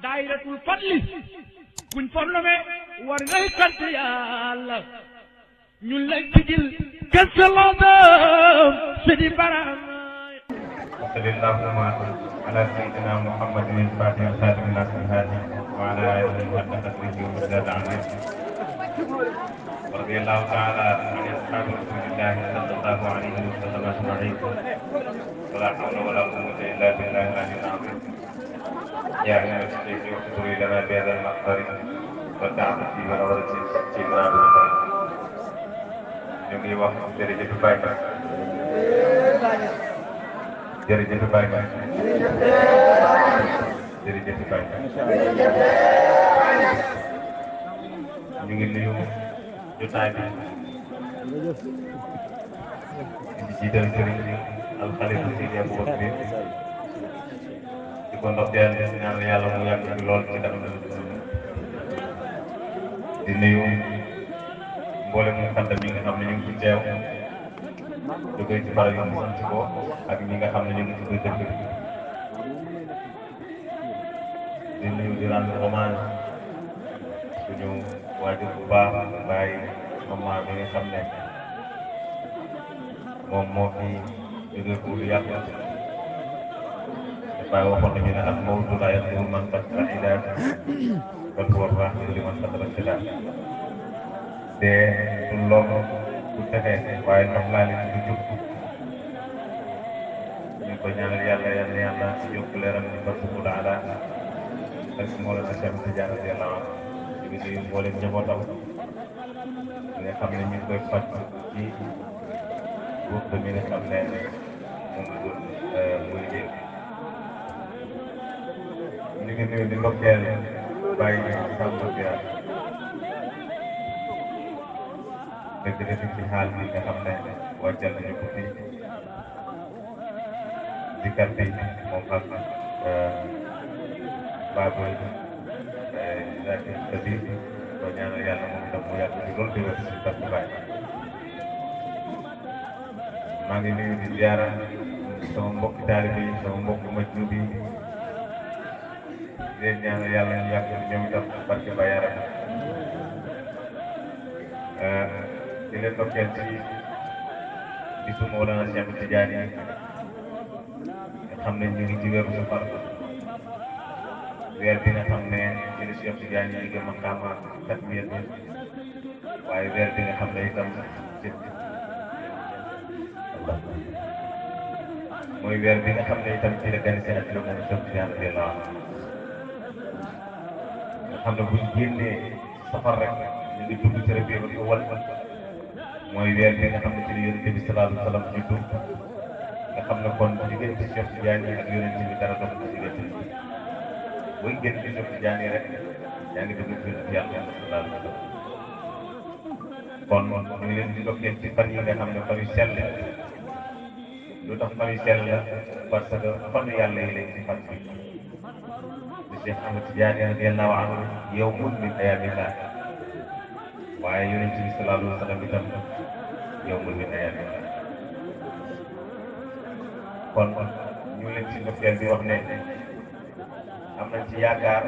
daayiratul fadli kuñ fornome war ngay sant yàlla ñun lay tijil kësalaadam sidi baram وصلى اللهم على سيدنا محمد الفاتح الخاتم الناس الهادي وعلى اله حق قدره ومقدار عظيم ورضي الله تعالى عن اصحاب رسول الله صلى الله عليه وسلم اجمعين ولا حول ولا قوه الا بالله العلي العظيم يا ايها الشيخ احضري لنا بهذا المحضر وتعطي ونورة سيدنا بالله يومي واحد درجة بايكا jërëjëf Baye jërëjëf Baye ñu ngi nuyu jotaay bi di jiital sëriñ al xalifa Seydi Aboubacar di ko ndokkeel ñaan yàlla mu yàgg fi lool ci kanam di nuyu mboolem mu xandam yi nga xam ne ñu ngi ci teew jógee ci barab yi mu sant ko ak ñi nga xam ne ñu ngi ci biir dëkk bi di nuyu di rendre hommage suñu waajur bu baax Baye maman bi nga xam ne moom moo fi jógee ko lu yàgg te Baye waxoon nañu ne ak mawdu laa yadurru man qad idaa bal huwa raahilu liman qad rashada te du lor bu texee waaye ndox laa leen di jóg ñu ko ñaanal yàlla yàlla yokk leeram ñu ko suuf daala ak moo la Cheikh Tidiane radiyallahu anhu ñu ngi nuyu mboolem njabootam nga xam ne ñu ngi koy faj ci waxtu mi nga xam ne moom la doon muy liggéey ñu ngi nuyu di ndokkeel bàyyi Samba Biar dëgg dëgg ci xaal bi nga xam ne wàccal nañu ko fii di kàddu yi moom ak Baboy Zaki Sadi ko ñaanal yàlla moom itam mu yàgg ci loolu di wër si kàddu baay maa ngi nuyu di ziara sama mbokki taalibe yi sama mbokki majjub yi di leen ñaanal yàlla ñu yàgg ñoom itam barke ba yaram di leen ndokkeel ci bisu Mawlana Cheikh Tidiane yi nga xam ne ñu ngi ci weeru safar weer bi nga xam ne ci la Cheikh Tidiane yi gën a maqaama tatmiyat waaye weer bi nga xam ne itam mooy weer bi nga xam ne itam ci la gane si àddina moom Cheikh Tidiane radiyallahu anhu nga xam ne buñ génnee safar rek ñu ngi dugg ci Rabiul Awwal mooy weer bi nga xam ne ci la Yonent bi sallallahu alayhi wa sallam juddu nga xam ne kon diggante Cheikh Tidiane ak Yonent bi dara dox ci diggante bi booy génn ci Cheikh Tidiane rek yaa ngi dugg ci yàlla sallallahu alayhi wa sallam kon ñu ngi leen di ndokkeel ci fan yi nga xam ne fan yu sell lu tax fan yu sell la parce que fanu yàlla yi lañ ci fan bi di Cheikh Ahmad Tidiane radiyallahu anhu yawmun min ayaamillah waaye Yonent bi sallallahu alayhi wa sallam itam yawmun min ayaamillah kon ñu ngi leen ci ndokkeel di wax ne am nañ ci yaakaar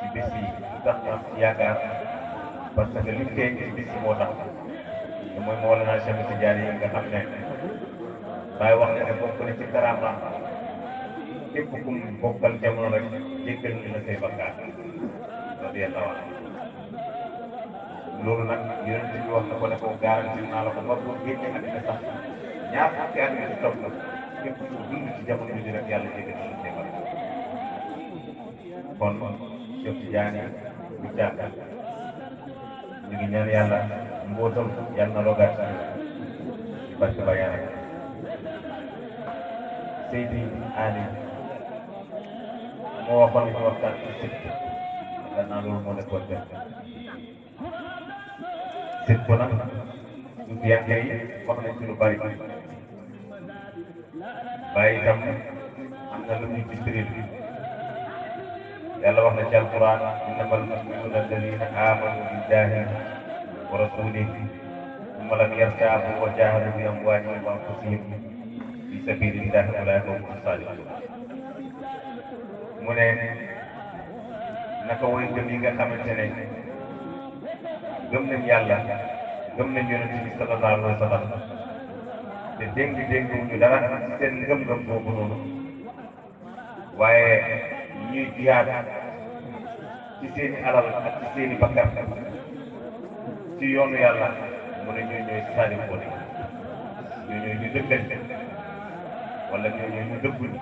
ci bis yi lu tax ñu am ci yaakaar parce que li feeñ ci bis yi moo tax te mooy Mawlana Cheikh Tidiane yi nga xam ne Baay wax na ne bokk na ci karaama képp ku mu bokkal jamono rek jéggal na la say bakkaar radiyallahu anhu loolu nag Yonent bi wax na ko ne ko garanti naa la ko ba boo génnee àddina sax ñaar fukki at nga ci topp la képp ku dund ci jamono ji rek yàlla jéggal na la say bakkaar kon Cheikh Tidiane bu jàkk ñu ngi ñaan yàlla mbootam yàlla na rogaat ci barke ba yàlla Seydi Ali moo waxoon ñu waxtaan ci sit gannaaw loolu moo nekkoon def sit ko nag ñu fi yàggee yi wax nañ ci lu bari bàyyi itam am na lu ñu ci firil yàlla wax na ci alquran innamal mu'minuuna alladina amanu billahi wa rasulihi thumma lam yartaabu wa jaahadu bi amwaalihim wa anfusihim fi sabilillahi ulaa'ika humu saadiquun mu ne naka woy gëm yi nga xamante ne gëm nañ yàlla gëm nañ yonent bi sallallahu alayhi wa sallam te déng wuñu dara ci seen ngëm-ngëm boobu noonu waaye ñuy jihaad ci seeni alal ak ci seeni bakkan ci yoonu yàlla mu ne ñooy saadiqoon yi ñooy ñu dëggal wala ñooy ñu dëggul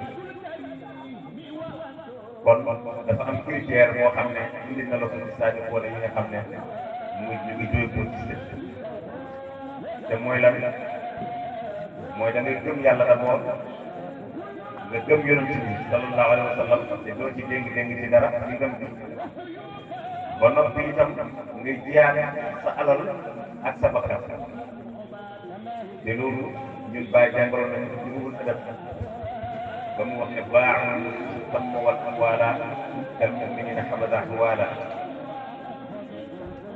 kon dafa am critère boo xam ne indi na la ko ci saadiqoon yi nga xam ne ñu ngi jóge ko ci seen te mooy lan mooy da ngay gëm yàlla d'abord nga gëm yonent bi sallallahu alayhi wa sallam te doo ci déng ci dara ci gëm bi ba noppi itam ngay jiyaat sa alal ak sa bakkan te loolu ñun bàyyi jàngaloon nañu ci ruhul adab ba mu wax ne baaxul samma wal amwaala kal mu'minina habada ahwaala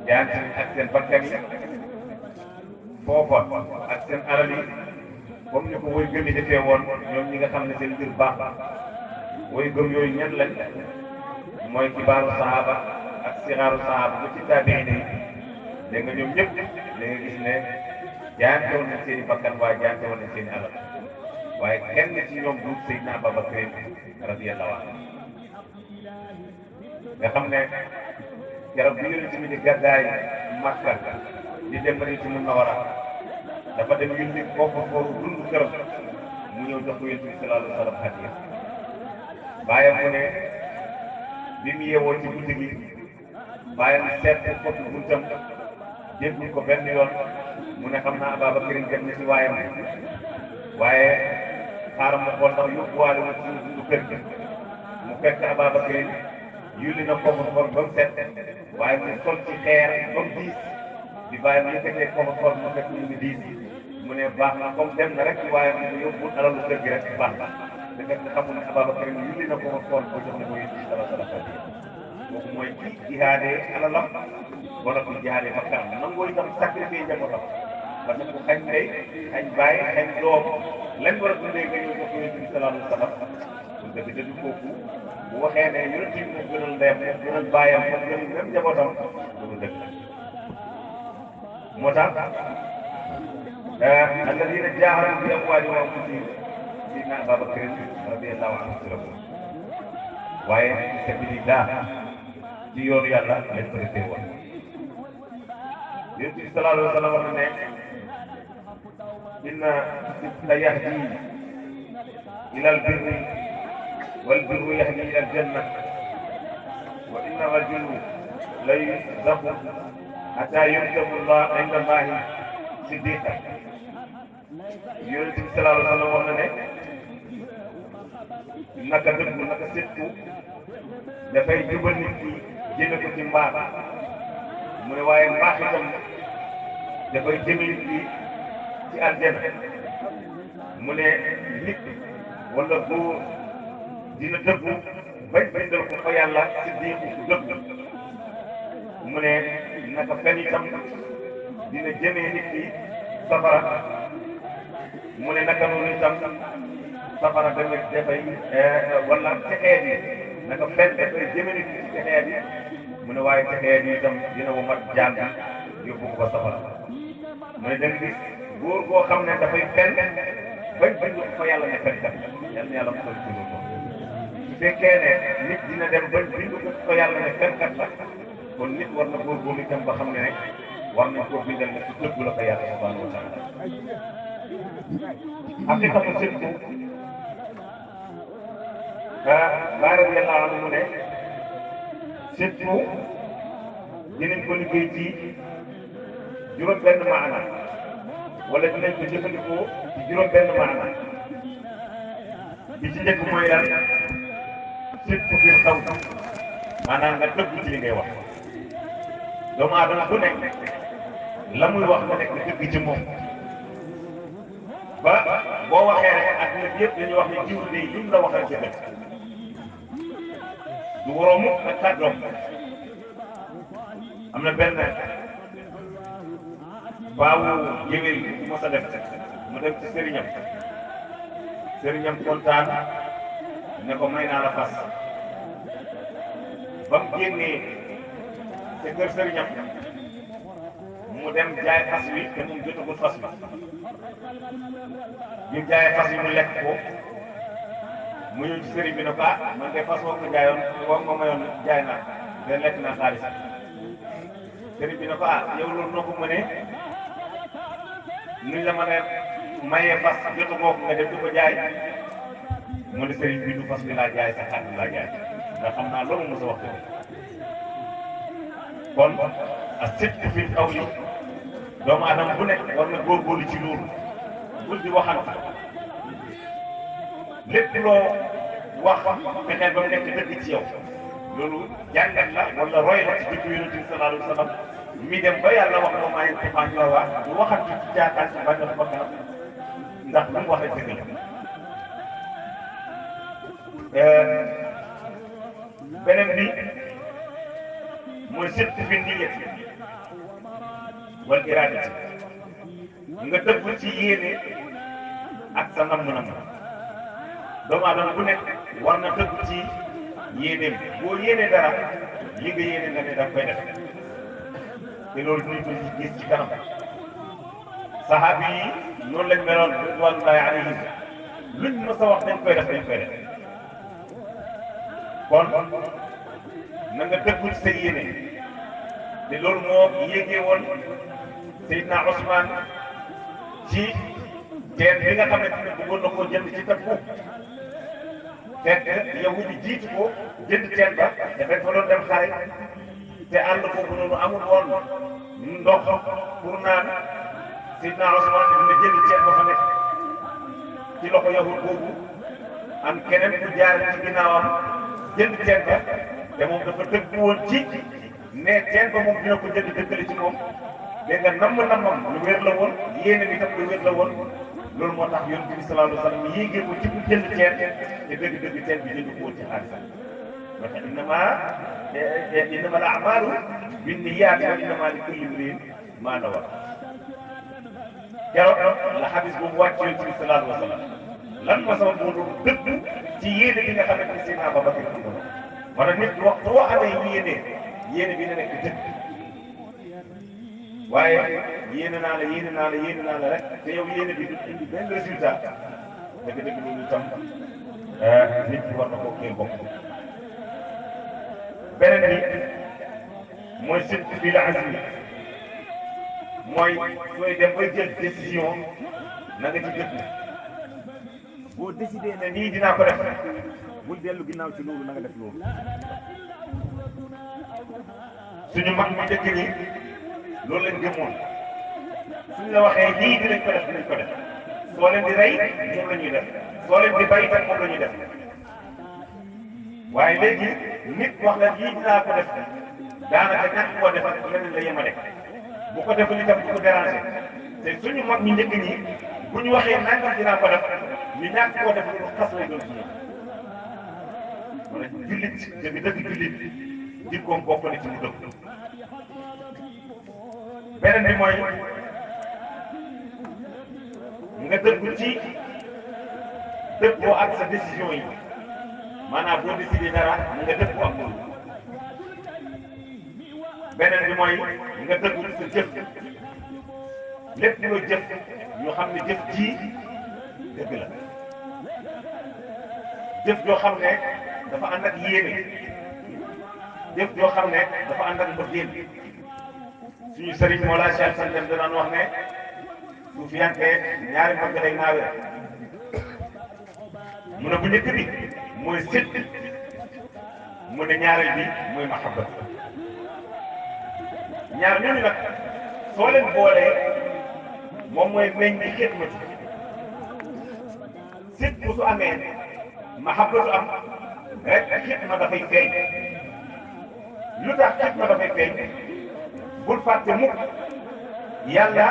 jaan ak seen bakkan yi foofa ak seen alal yi comme ni ko woy gëm yi defee woon ñoom ñi nga xam ne seen mbir baax woy gëm yooyu ñan lañ mooy kibaaru sahaaba ak sixaaru sahaaba ba ci taabiin yi dégg nga ñoom ñëpp da nga gis ne jaante woon nañ seen i bakkan waaye jaante woon nañ seen i alal waaye kenn ci ñoom du Seydina Abubakar radiyallahu anhu nga xam ne keroog bi yonent bi di gàddaay Makka di dem Madinatu Munawwara dafa dem yónni kooku foofu dund këram mu ñëw jox ko yonent bi sallallahu alayhi wa sallam hadiya bàyyam mu ne bi mu yeewoo ci guddi gi bàyyam seet ko buntam jéggul ko benn yoon mu ne xam naa Ababakar dem na ci waayam waaye xaaral ma xool ndax yóbbuwaale na suñu dundu kër gi mu fekk Ababakar yulli na koofar ba mu set waaye mu sol ci xeer ba mu diis di bàyyam yëkkatee koofar mu fekk mu ngi diis mu ne baax na comme dem na rek waaye mu yóbbu alalu kër gi rek baax na te fekk xamul ne Ababakar yulli na koofar ba jox na ko yéen ci sallallahu alayhi wa sallam kooku mooy ci jihaadee alalam ba noppi jihaadee bakkanam nangoo itam sacrifice njabootam parce que xañ ndey xañ bàyyi xañ doom lañ war a dundee nga ñëw jox ko yonent bi sallallahu alayhi wa sallam pour dëgg dëgg kooku bu waxee ne yonent bi moo gënal ndeyam moo gënal bàyyam moo gënal même njabootam loolu dëgg moo tax alladina jaahadu bi amwaalihim wa anfusihim sidna Abubakar radiyallahu anhu waaye fi sabilillah ci yoonu yàlla lañ ko defee woon yonent bi sallallahu alayhi wa sallam wax na ne inna la yahdi ila albirri wal birru yahdi ila aljanna wa inna rajulu la yuzabbu hatta yuktabu inda Allahi siddiqa yonent bi sallallahu alayhi wa sallam wax na ne naka dëggu naka sëttu dafay jubal nit ki jëme ko ci mbaax mu ne waaye mbaax itam dafay jëme nit ki ci aljana mu ne nit wala góor dina dëggu bañ bindal ko fa yàlla si diiku dëgg mu ne naka fen itam dina jëmee nit ki safara mu ne naka noonu itam safara dafay wala texeet yi naka fen dafay jëmee nit ki ci texeet yi mu ne waaye texeet yi itam dina womat jaam bi yóbbu ko ba safara mu ne da nga gis góor goo xam ne dafay fen bañ bind ko fa yàlla ne fenkat yal na yàlla mosal ci loolu su fekkee ne nit dina dem bañ bind ko fa yàlla ne fenkat la kon nit war na góorgóorlu itam ba xam ne rek war nañ koo bindal ne ci dëgg la ko yàlla subhanahu wa taala haqiqatu sidqu Baay radiyallahu anhu mu ne sidqu dinañ ko liggéey ci juróom benn maana wala dinañ ko jëfandikoo ci juróom benn maana bi ci njëkk mooy lan sidqu fil qawl maanaam nga dëgg ci li ngay wax doomu aadama bu nekk la muy wax nga nekk dëgg ci moom ba boo waxee rek adduna bi yëpp dañuy wax ne jiw de lim la waxal ci dëgg du waroo mukk ak kàddoom am na benn baawu yëwél bi mos a def mu dem ci sëriñam kontaan ne ko may naa la fas ba mu génnee te kër sëriñam mu dem jaay fas wi te moom jotagul fas wi bi mu jaayee fas wi mu lekk ko mu ñëw ci sëriñ bi ne ko ah man de fas woo ko jaayoon woo ma mayoon jaay naa te lekk naa xaalis sëriñ bi ne ko ah yow loolu noo ko mënee nuñ la mën a mayee fas jotagoo ko nga dem di ko jaay mu ne sëriñ bi du fas bi laa jaay sa xaalis laa jaay nga xam naa loolu mos a wax dëgg kon ak sëtt fi aw yi doomu aadama bu nekk war na góorgóorlu ci loolu bul di waxante lépp loo wax fexeel ba mu nekk dëgg ci yow loolu jàngat la wala roy la ci jikko Yonent bi sallallahu alayhi wa sallam mi dem ba yàlla wax nga maa ngi defaan ñu wax du waxante ci jaaxaan ci bànneexu bakkanam ndax lu mu wax rek dëgg la. beneen bi mooy sëtt fi niyat wal iraadati nga dëggu ci yéene ak sa namm-namm doomu aadama bu nekk war na dëggu ci yéeneem boo yéene dara li nga yéene nga ne daf koy def te loolu dinañ ko gis ci kanam saxaabi yi noonu lañ meloon ridwanullahi alayhim luñ mës a wax dañ koy def kon na nga dëggu ci sa yéene te loolu moo yéegee woon Seydina Ousmane ci teen bi nga xamante ne bëggoon na koo jënd ci Tabuk fekk yahudi jiitu ko jënd teen ba dafay fa doon dem xare te àll boobu noonu amul woon ndox pour naan Seydina Ousmane dina jënd teen ba fa nekk ci loxo yahud boobu am keneen ku jaar ci ginnaawam jënd teen ba te moom dafa dëgg woon ci ne teen ba moom dina ko jënd dëggale ci moom dégg nga namm-nammam lu wér la woon yéene bi tam lu wér la woon loolu moo tax Yonent bi sallallahu alayhi wa sallam yéegee ko ci bu jënd teen te dëgg-dëgg teen bi jënd ko woon ci xaalis moo tax innama al a'maalu binniyaati wa innama li kulli imri'in maa nawaa keroog la xadis boobu wàcc Yonent bi sallallahu alayhi wa sallam lan ma sama boobu dëgg ci yéene bi nga xamante ne Seydina Abubakar am na wala nit waxtu boo amee yéene bi na nekk dëgg waaye yéene naa la rek te yow yéene bi du indi benn résultat dëgg-dëgg loolu itam nit ki war na koo kii bopp beneen bi mooy surtout bi la azmi mooy sooy dem bay jël décision na nga ci dëgg boo décidé ne nii dinaa ko def bul dellu ginnaaw ci loolu na nga def loolu suñu mag mu njëkk ñi loolu lañ gëmoon suñ la waxee lii dinañ ko def soo leen di rey moom la ñuy def soo leen di bay tam moom la ñuy def waaye léegi nit wax la lii dinaa ko def daanaka ñàkk koo def ak leneen la yemale bu ko deful itam du ko déranger te suñu mag ñu njëkk ñi bu ñu waxee nangam dinaa ko def ñu ñàkk koo def loolu xas lay doon suñu wala jullit dëgg jullit jikkoom bokk na ci mu dëgg beneen bi mooy nga dëggu ci dëppoo ak sa décision yi maanaam boo décidé dara nga dëppoo ak loolu beneen bi mooy nga dëggu ci sa jëf lépp loo jëf ñu xam ne jëf ji dëgg la jëf joo xam ne dafa ànd ak yéene jëf joo xam ne dafa ànd ak mbëggeel suñu sëriñ Mawlaa Cheikh Santem danaan wax ne suufiyanke ñaari mbëgg lay naawee mu ne bu njëkk bi mooy sidq mu ne ñaareel bi mooy mahabbat ñaar ñooñu nag soo leen boolee moom mooy meññ bi xidmati sidq bu su amee mahabbatu am rek xidma dafay feeñ lu tax xidma dafay feeñ bul fàtte mukk yàlla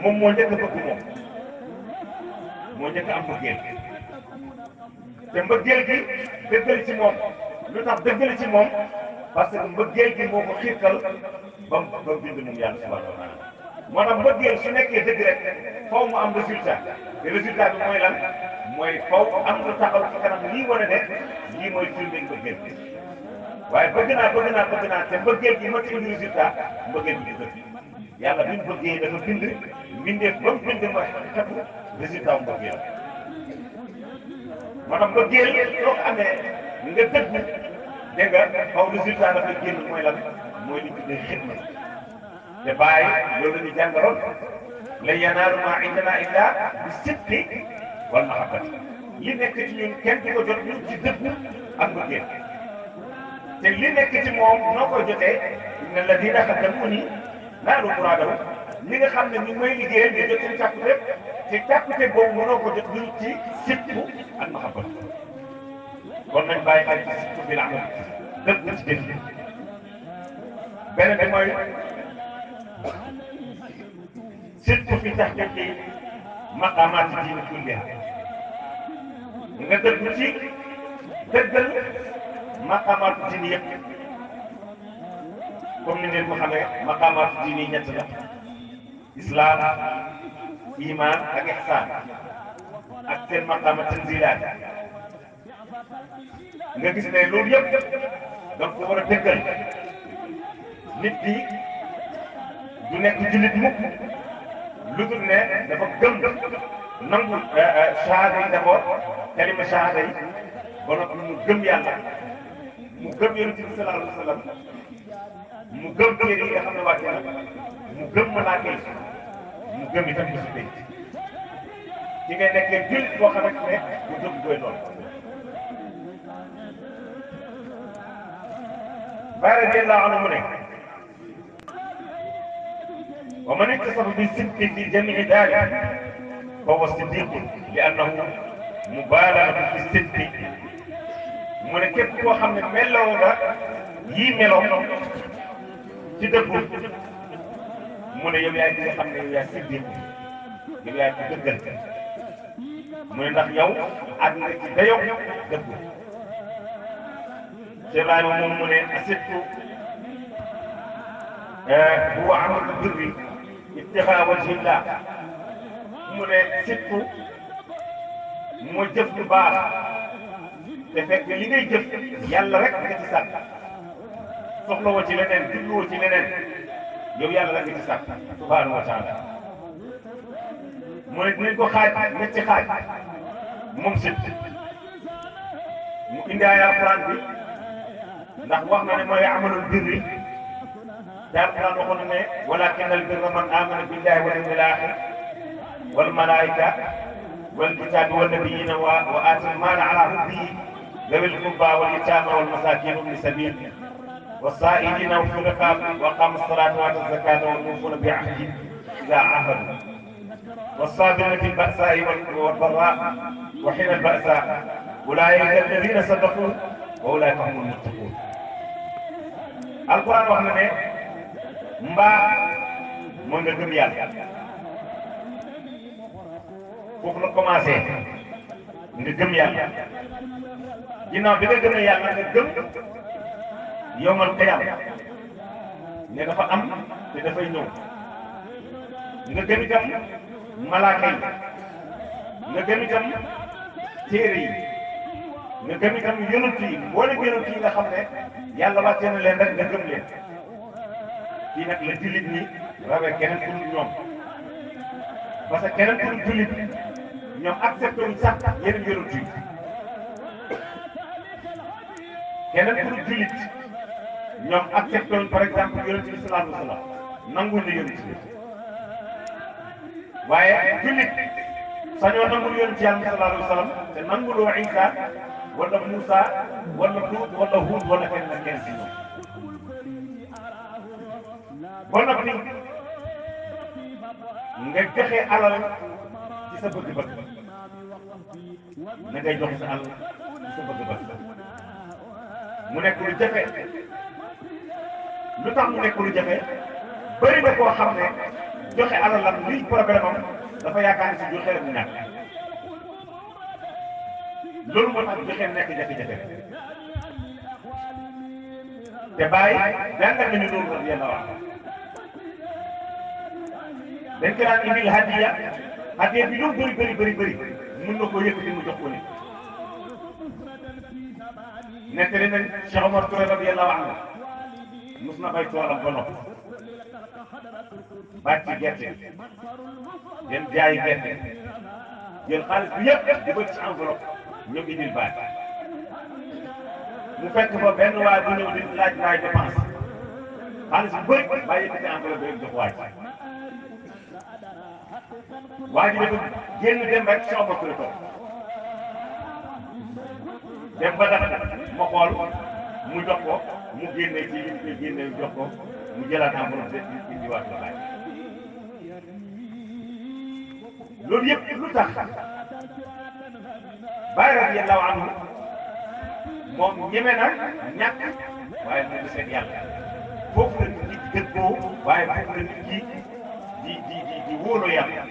moom moo njëkk a bëgg moom moo njëkk am mbëggeel te mbëggeel gi dëggal ci moom lu tax dëggal ci moom parce que mbëggeel gi moo ko xiirtal ba mu bind moom yàlla subhanahu wa taala moo tax mbëggeel su nekkee dëgg rek faw mu am résultat te résultat bi mooy lan mooy faw am lu taxaw ci kanam lii war a nekk lii mooy firnde mbëggeel waaye bëgg naa te mbëggeel gi ma ci indi résultat mbëggeel gi du dëgg yàlla bi mu bëggee dafa bind mbindeef ba mu bind ma xetu résultat wu mbëggeel moo tax mbëggeel soo ko amee nga dëgg dégg nga xaw résultat dafay génn mooy lan mooy li tuddee xidma te bàyyi loolu la ñu jàngaloon lan yanaalu maa indanaa illaa bi sidqi wal mahabbati li nekk ci ñun kenn du ko jot ñu ci dëgg ak mbëggeel te li nekk ci moom noo koy jotee inna alladina xaddamuuni naalu muraadahu li nga xam ne ñu may liggéeyal nga jot seen càkkute te càkkute boobu mënoo ko jot lu ci sidqu ak mahabbati kon nañ bàyyi xel ci sidqu bil amal dëgg ci dëgg beneen bi mooy sidqu fi tahqiqi maqaamaati diini kulliha nga dëgg ci dëggal maqaamaatu diini yëpp comme ni ngeen ko xamee maqaamaatu diini ñett la islam iman ak ihsaan ak seen maqaama tanzilaat nga gis ne loolu yëpp donc ko war a dëggal nit ki du nekk jullit mukk lu dul ne dafa gëm nangu shahada yi d'abord kalima shahada yi ba noppi mu gëm yàlla mu gëm yonent bi sallallahu alayhi wa sallam mu gëm téere yi nga xam ne wàcce na mu gëm malaaka yi mu gëm itam bisu tey ci ngay nekkee jullit boo xamante ne bu dëgg koy doon Baay radiyallahu anhu mu ne wa man ittasafa bi sidqi fi jamii daalik fa huwa siddiqun li annahu mubaalaga fi sidqi mu ne képp koo xam ne meloo nga yii meloo ci dëggu mu ne yow yaay ki nga xam ne yow yaay siddiqu yow yaay ki dëggal mu ne ndax yow àgg nga ci dayoo dëggu Cheikh Ibrahima moom mu ne asidqu huwa amalu birri ibtigaa wajhillah mu ne sidqu mooy jëf lu baax te fekk li ngay jëf yàlla rek nga ci sàkk soxlawoo ci leneen jubluwoo ci leneen yow yàlla rek nga ci sàkk subhaanahu wa taala mu ne dinañ ko xaaj ñetti xaaj moom sidq mu indi ay alquran bi ndax wax na ne mooy amalul birri te alquran waxoon na ne walakin al birra man amana billahi wal yawmil axir wal malaika wal kitabi wan nabiyina wa aata al maala ala hubbihi ذوي القربى واليتامى والمساكين وابن السبيل والسائلين وفي الرقاب واقاموا الصلاه واتوا الزكاه والموفون بعهدهم اذا عاهدوا والصابرين في الباساء والضراء وحين الباساء اولئك الذين صدقوا واولئك هم المتقون. القران wax na ne mbaa mën nga gëm yàlla foofu la commencé nga gëm yàlla ginnaaw bi nga gëmee yàlla nga gëm yowmal qiyaam ne dafa am te dafay ñëw nga gëm itam malaaka yi nga gëm itam téere yi nga gëm itam yonent yi mboolem yonent yi nga xam ne yàlla wàccee na leen rek nga gëm leen fii nag la jullit ñi rawee keneen ku dul ñoom parce que keneen ku dul jullit ñoom accepté wuñ sax yeneen yonent yi keneen ku dul jullit ñoom accepté wuñ par exemple yonent bi sallallahu alayhi wa sallam nangul na yonent bi waaye jullit sañoo nangul yonent yàlla sallallahu alayhi wa sallam te nanguloo Isa wala Moussa wala Luut wala Huud wala kenn ak kenn si ñoom ba noppi nga joxe alal ci sa bëgg-bëgg na ngay joxe sa alal ci sa bëgg-bëgg mu nekk lu jafe lu tax mu nekk lu jafe bëri na koo xam ne joxe alalam luy problème am dafa yaakaar ne si joxe la mu ñàkk loolu moo tax joxe nekk jafe-jafe te bàyyi jàngal nañu loolu radiyallahu anhu dañ ko daan indil hadiya bi lu bëri mun na koo yëkkati mu jox ko nit nettali nañ Cheikh Omar Touré radiyallahu anhu mus na bay toolam ba noppi bàcc gerte dem jaayi gerte jël xaalis bi yëpp di bëgg ci enveloppe ñëw indil baay mu fekk fa benn waay bu ñëw di laaj baay dépense xaalis bu bëri bàyyi yëkkati enveloppe bi jox waay waa ji dafa génn dem rek Cheikh Omar Touré toog dem ba def ma xool mu jox ko mu génne ci li ñu génne jox ko mu jëlaat enveloppe bi indiwaat la baay loolu yëpp lu tax Baay radiyallahu anhu moom ñeme na ñàkk waaye mu ngi seen yàlla foofu la nit ñi dëggoo waaye foofu la nit ñi di wóolu yàlla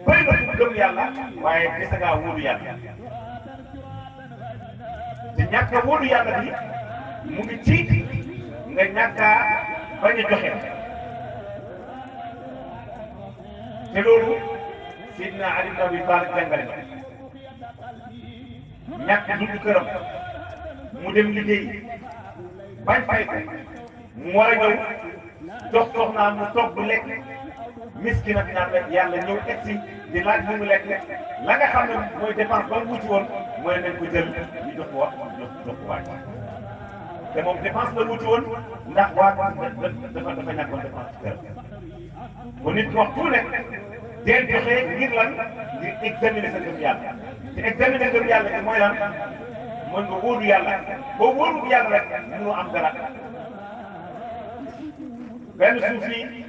bëri na ku gëm yàlla waaye dese ngaa wóolu yàlla te ñàkk a wóolu yàlla bi mu ngi ci nga ñàkk a bañ a joxe te loolu Seydina Ali ibn Abi Talib jàngale na ñàkk dugg këram mu dem liggéey bañ fay ko mu war a ñëw jox soxnaam mu toog bu lekk miskin ak ñaan rek yàlla ñëw egg si di laaj li mu lekk la nga xam ne mooy dépense ba mu wuti woon mooy nañ ko jël ñu jox ko jox ko waaj te moom dépense la wuti woon ndax waa dafa ñàkkoon dépense ci këram ba nit ki wax tout nekk deel joxe ngir lan ngir examiner sa gëm yàlla te examiner gëm yàlla bi mooy lan mën nga wóolu yàlla boo wóolu yàlla rek mënoo am dara benn suuf yi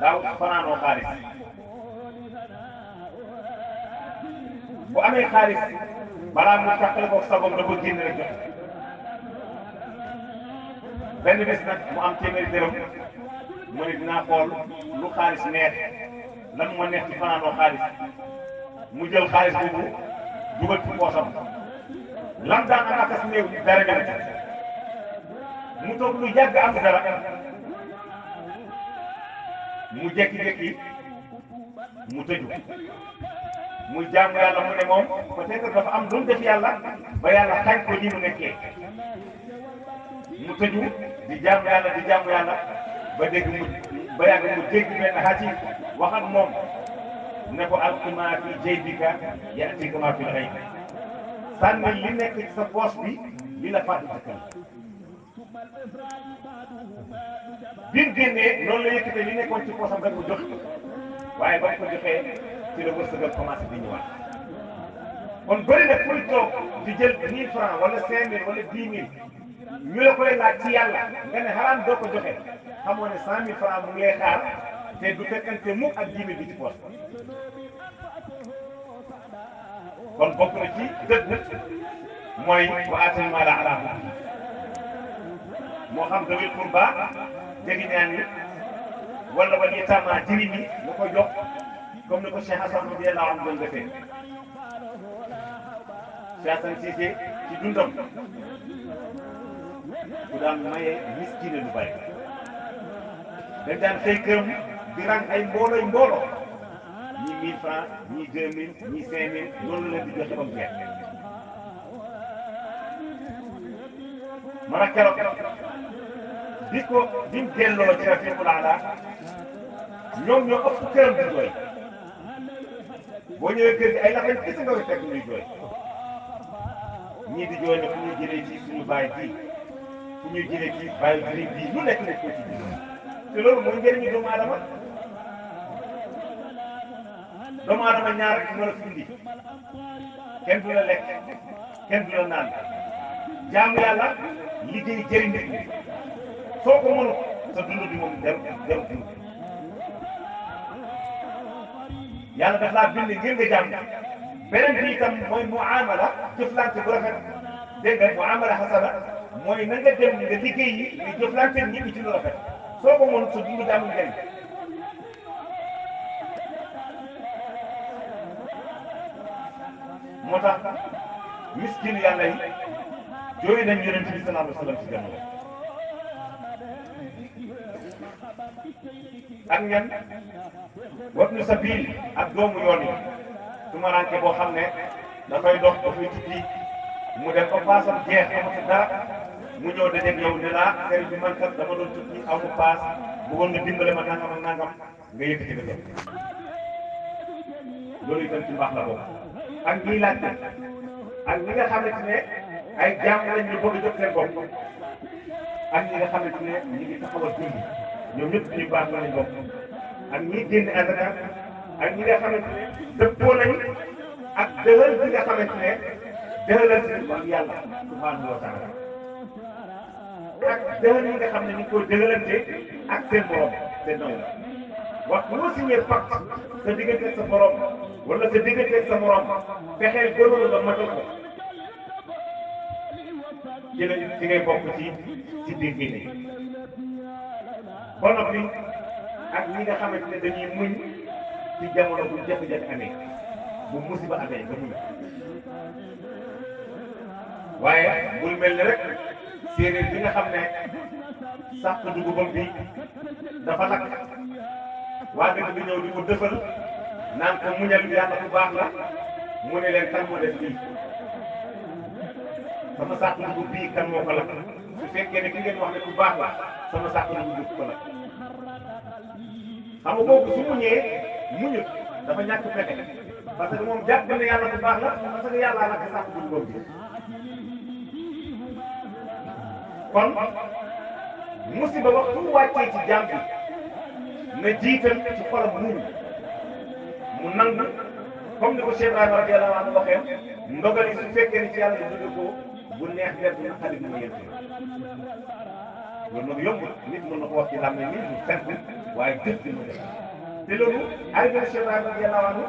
daaw fanaanoo xaalis bu amee xaalis balaa mu tàqale ko sagom da ko génn rek joxe benn bés nag mu am téeméeri dërëm mu ne dinaa xool lu xaalis neex lan moo neex ci fanaanoo xaalis mu jël xaalis boobu dugal ci poosam lam daan am akas néew dara nga la mu toog lu yàgg am dara mu jékki-jékki mu tëju muy jaamu yàlla mu ne moom peut-être dafa am lu mu def yàlla ba yàlla xañ ko li mu nekkee mu tëju di jaamu yàlla ba dégg mu ba yàgg mu dégg benn xaati wax ak moom ne ko alqi maa fi jaybika ya'tika maa fil ghayb sànni li nekk ci sa poos bi li la fàtte ci kër bi mu génnee noonu la yëkkatee li nekkoon ci poosam rek ko jox waaye ba ko joxee ci la wërsëgal commencé di ñëwaat kon bëri na kuy toog di jël 1000 francs wala 5000 wala 10 000 ñu la koy laaj ci yàlla nga ne xaraam doo ko joxe xamoo ne 100 000 francs mu ngi lay xaar te du fekkante mukk ak 10 000 bi ci poos kon bokk na ci dëgg mooy wa aatal maala alaa hubbihi moo xam dawil qurba jege ñaan yi wala wal yataama jirim yi nga ko jox comme ni ko Cheikh Assane radiyallahu anhu doon defee Cheikh Assane Cissé ci dundam ku daan maye miskine lu bari dañ daan xëy këram di rang ay mbooloo ñii 1000 francs ñii 2000 ñii 5000 loolu la leen di joxe ba mu jeex man ak keroog bi mu delloo ci Rafiqul Aala ñoom ñoo ëpp këram di jooy boo ñëwee kër gi ay lafañ kese nga koy fekk ñuy jooy ñii di jooy ne fu ñuy jëlee ci suñu baay bii fu ñuy jëlee ci baayu jëriñ bii lu nekk ko ci biir te loolu mooy njëriñu doomu aadama ñaar rek moo la fi indi kenn du la lekk kenn du la naan jaamu yàlla liggéey jëriñ nit ñi soo ko mënut sa dund bi moom dem dund yàlla daf laa bind ngir nga jàmm beneen bi itam mooy muamala jëflante bu rafet dégg nga muamala xasana mooy na nga dem nga liggéey yi nga jëflante nit ñi ci lu rafet soo ko mënut sa dund jàmm njëriñ moo tax miskin yàlla yi jooy nañ yonent bi sallallahu alayhi wa sallam ci jamono ak ñan wabnu sabil ak doomu yoon yi tumaranke boo xam ne dafay dox dafay tukki mu dem ba paasam jeex amatu dara mu ñëw dajeeg yow ne laa sëriñ bi man kat dama doon tukki aw ma paas bëggoon nga dimbale ma nangam ak nangam nga yëkkati nga jox loolu itam ci mbaax la bokk ak ñiy laajte ak ñi nga xamante ne ay jaam lañ ñu bëgg a jot seen bopp ak ñi nga xamante ne ñi ngi taxawal dund ñoom ñëpp ñu baax la lañ bokk ak ñi génn azaka ak ñi nga xamante ne dëppoo nañ ak dëhël bi nga xamante ne dëhëlal si ko ak yàlla subhanahu wa taala ak dëhël yi nga xam ne ñu ngi koy dëhëlante ak seen borom seen naw la wax boo signé pacte sa diggante sa borom wala sa diggante sa morom fexeel góorgóorlu nga matal ko ci la ci ngay bokk ci biir génne ba noppi ak ñi nga xamante ne dañuy muñ ci jamono bu jafe-jafe amee bu musiba amee nga muñ waaye bul mel ni rek séeréer bi nga xam ne sàq dugubam bi dafa lakk waa dëkk bi ñëw di ko dëfal naan ko muñal yàlla bu baax la mu ne leen kan moo def lii sama sàq dugub bii kan moo ko lakk su fekkee ne ki ngeen wax ne bu baax la sama sàq dugub bi ko lakk xam nga kooku su muñee muñut dafa ñàkk pexe parce que moom jàpp ne yàlla bu baax la parce que yàlla lakk sàq dugubam bi kon musiba waxtu wàccee ci jàmm bi na jiital ci xolam mu nangu comme ni ko Cheikh Ibrahima radiyallahu anhu waxee ndogal yi su fekkee ni ci yàlla nga jóge ko bu neex def na xarit mu yent loolu nag yombul nit mën na ko wax ci lam ne nii mu simple waaye jëf di mu def te loolu arrivé na Cheikh Ibrahima radiyallahu anhu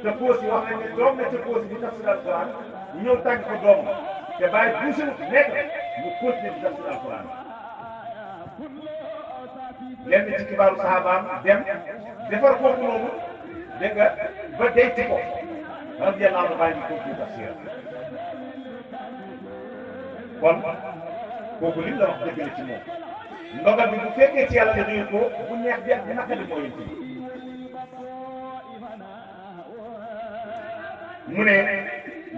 te Kossy wax nañ ne doom na ca Kossy di tafsir alquran ñu ñëw tàgg ko doomam te bàyyi buusi nekk mu continuer di tafsir alquran lenn ci kibaaru sahabaam dem defar kooku noonu dégg nga ba denc ko radiyallahu anhu bàyyi ñu continuer tafsir kon kooku lim la wax dëgg la ci moom ndogal bi bu fekkee ci yàlla nga nuyu ko bu neex bi ak naqari moo yëngu mu ne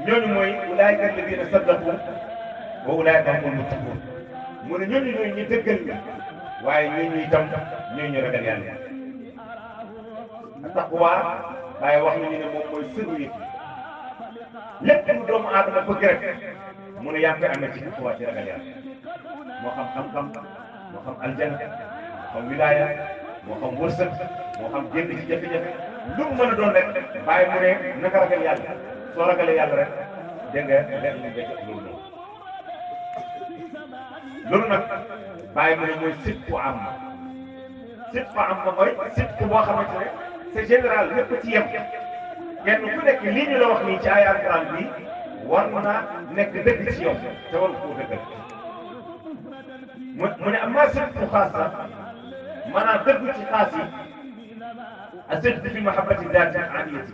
ñooñu mooy ulaayika alladina saddaqu wa ulaayika humul muttaqun mu ne ñooñu ñooy ñi dëggal ñu waaye ñooñu itam ñooy ñu ragal yàlla taqwa waaye wax nañu ne moom mooy sëru yi lépp lu doomu aadama bëgg rek mu ne yaa ngi koy amee ci taqwa ci ragal yàlla moo xam xam-xam moo xam aljana moo xam wilaaya moo xam wërsëg moo xam génn ci jafe-jafe lu mu mën a doon rek bàyyi mu ne naka ragal yàlla soo ragalee yàlla rek dégg nga def lu njëkk loolu noonu loolu nag bàyyi mu ne mooy sidqu am mooy sidqu boo xamante ne c'est général lépp ci yem kenn ku nekk lii ñu la wax nii ci ay alquran bi war na nekk dëgg ci yow te war koo dëggal mu ne amaa sidqu xaas la maanaam dëgg ci xaas yi a sidqu fi mahabbati daati aliyati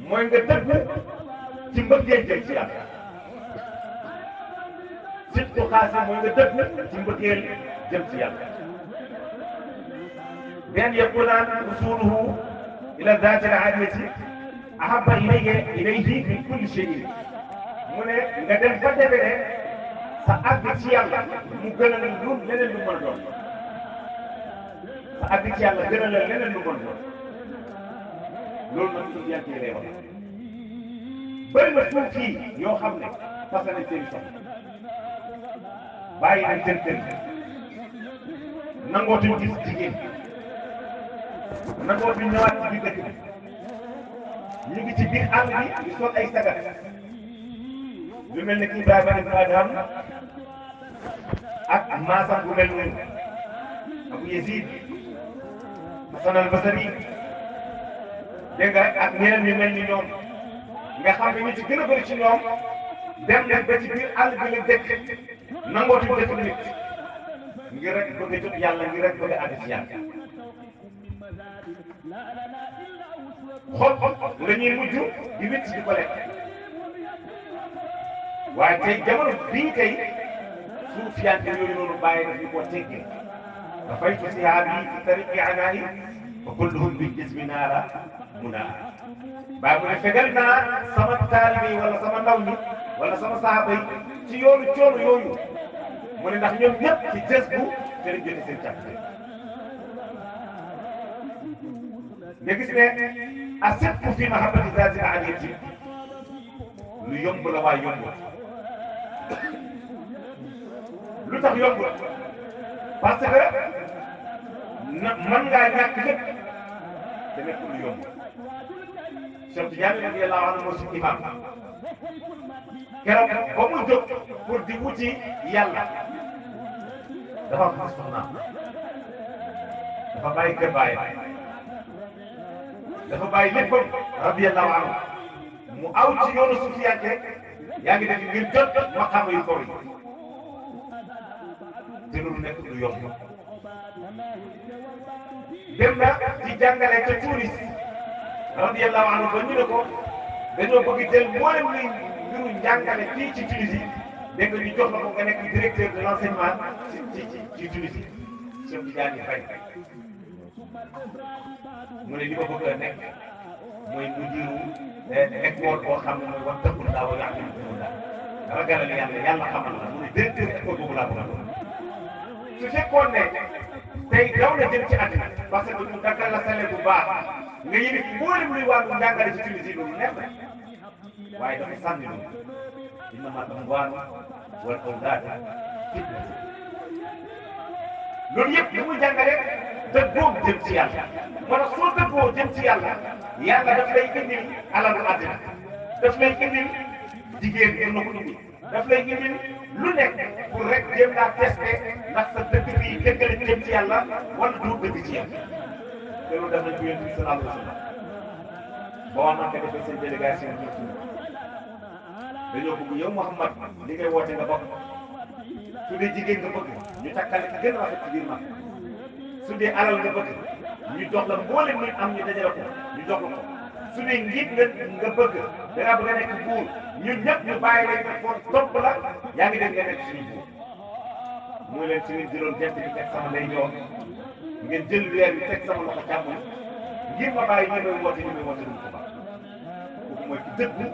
mooy nga dëgg ci mbëggeel jëm ci yàlla sidqu xaas yi mooy nga dëgg ci mbëggeel jëm ci yàlla بأن يكون وصوله إلى الذات العالية أحب إليه من كل شيء mu ne nga dem ba defe ne sa àgg ci yàlla mu gën a la lu leneen lu mën a doon sa àgg ci yàlla gën a la leneen lu mën a doon loolu nag suñu yàlla lay wax bëri na suuf fii yoo xam ne fas nañ seen soxla bàyyi nañ seen kër nangootuñ gis jigéen nangoo fi ñëwaat ci biir dëkk bi ñu ngi ci biir àll bi di sol ay sagar lu mel ne kii Ibrahima ibn Adham ak maasam bu mel noonu Abu Yazid Hasan al-Basri dégg nga ak ñeneen ñu mel ni ñoom nga xam ne ñu ci gën a bëri ci ñoom dem leen ba ci biir àll bi la dëkk nangootuñ dëkk nit ngir rek bëgg a jot yàlla ngir rek bëgg a àgg ci yàlla xol la ñuy mujj di wécc di ko lekk waaye tey jamono bii tey suuf yante yooyu noonu bàyyi daf ñu ko teggee rafaytu sihaabi fi tariqi anaa'i wa kulluhum bil jismi naara munaa bàyyi mu ne fegal naa sama taalibe yi wala sama ndaw ñi wala sama saaba yi ci yoonu coono yooyu mu ne ndax ñoom ñëpp ci jës bu te lañ jotee seen càkkute nga gis ne asidqu fi mahabbati zaati aliyati lu yomb la waaye yombul lu tax yombul parce que mën ngaa ñàkk lépp te nekk lu yomb Cheikh Tidiane radiyallahu anhu moo suñu imam keroog ba mu jóg pour di wuti yàlla dafa am soxnaam dafa bàyyi kër bàyyi dafa bàyyi léppam radiyallahu anhu mu aw ci yoonu suufiyanke yaa ngi def ngir jot maqaama yu kaw yi te loolu nekk lu yomb dem na di jàngale ca Tunis radiyallahu anhu ba ñu ne ko dañoo bëgg jël mboolem luy mbiru njàngale fii ci Tunisie dégg nga ñu jox la ko nga nekk directeur de l'enseignement ci Tunisie Cheikh Tidiane bañ mu ne li ma bëgg a nekk mooy mudiru école boo xam ne mooy wattaqullah wa yu'allimukumullah ragalal yàlla xamal la mu ne directeur école boobu laa bëgg a doon su fekkoon ne tey daw na jëm ci àddina parce que ñu daggal la salaire bu baax nga yëngu mboolem luy wàllu njàngale ci Tunisie loolu neex na waaye dafa sànni loolu innamal amwaalu wal awlaadu fitna loolu yëpp li muy jàngale dëggoo jëm ci yàlla moo tax soo dëggoo jëm ci yàlla yàlla daf lay indil alalu àddina daf lay indil jigéen ñi na ko dugg daf lay indil lu nekk pour rek jéem laa testé ndax sa dëgg bi dëggale jëm ci yàlla wala du dëgg ci yàlla te loolu def nañ ko yonent bi sallallahu alayhi wa sallam boo xam ne defee seen délégation bi dañoo bëgg yow Mouhamad li ngay woote nga bokk su dee jigéen nga bëgg ñu takkale ci gën a rafet ci biir mag su dee alal nga bëgg ñu jox la mboolem luñ am ñu dajale ko ñu jox la ko su dee njiit nga bëgg da ngaa bëgg a nekk buur ñun ñëpp ñu bàyyi leen nga foog topp la yaa ngi dégg nga nekk suñu buur muy leen su ngeen jëloon jant bi teg sama ndeyjoor ngeen jël weer bi teg sama loxo càmmoñ ngir ma bàyyi ñi may woote duñ ko baax kooku mooy ki dëggu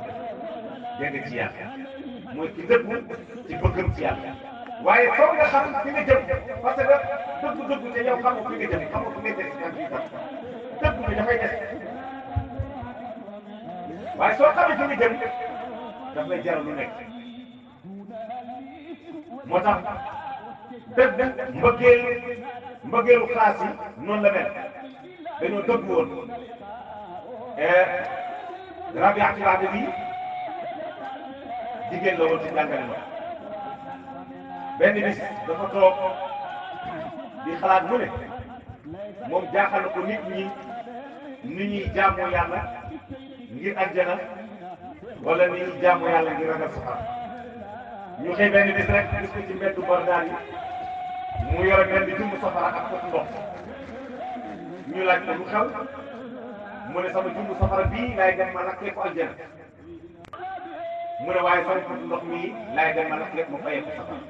dégg ci yàlla mooy ki dëggu ci bëggam ci yàlla waaye foog nga xam fi nga jëm parce que dëggu te yow xamoo fi nga jëm xamoo fi nga des kan fii tam dëggu bi dafay des waaye soo xamee fi nga jëm daf lay jaral lu nekk moo tax dëgg mbëggeelu xaas yi noonu la mel dañoo dëgg woon Rabia Tilaade bi jigéen la woon ci jàngale ma benn bis dafa toog di xalaat mu ne moom jaaxal na ko nit ñi ni ñuy jaamoo yàlla ngir àjjana wala ni ñuy jaamoo yàlla ngir ragal safara ñu xëy benn bis rek gis ko ci mbeddu Bagdaad yi mu yore benn jumbu safara ak pot ndox ñu laaj ko lu xew mu ne sama jumbu safara bii laay dem ma lakkee ko aljana mu ne waaye sama pot ndox mii laay dem ma lakkee ma fayee ko safara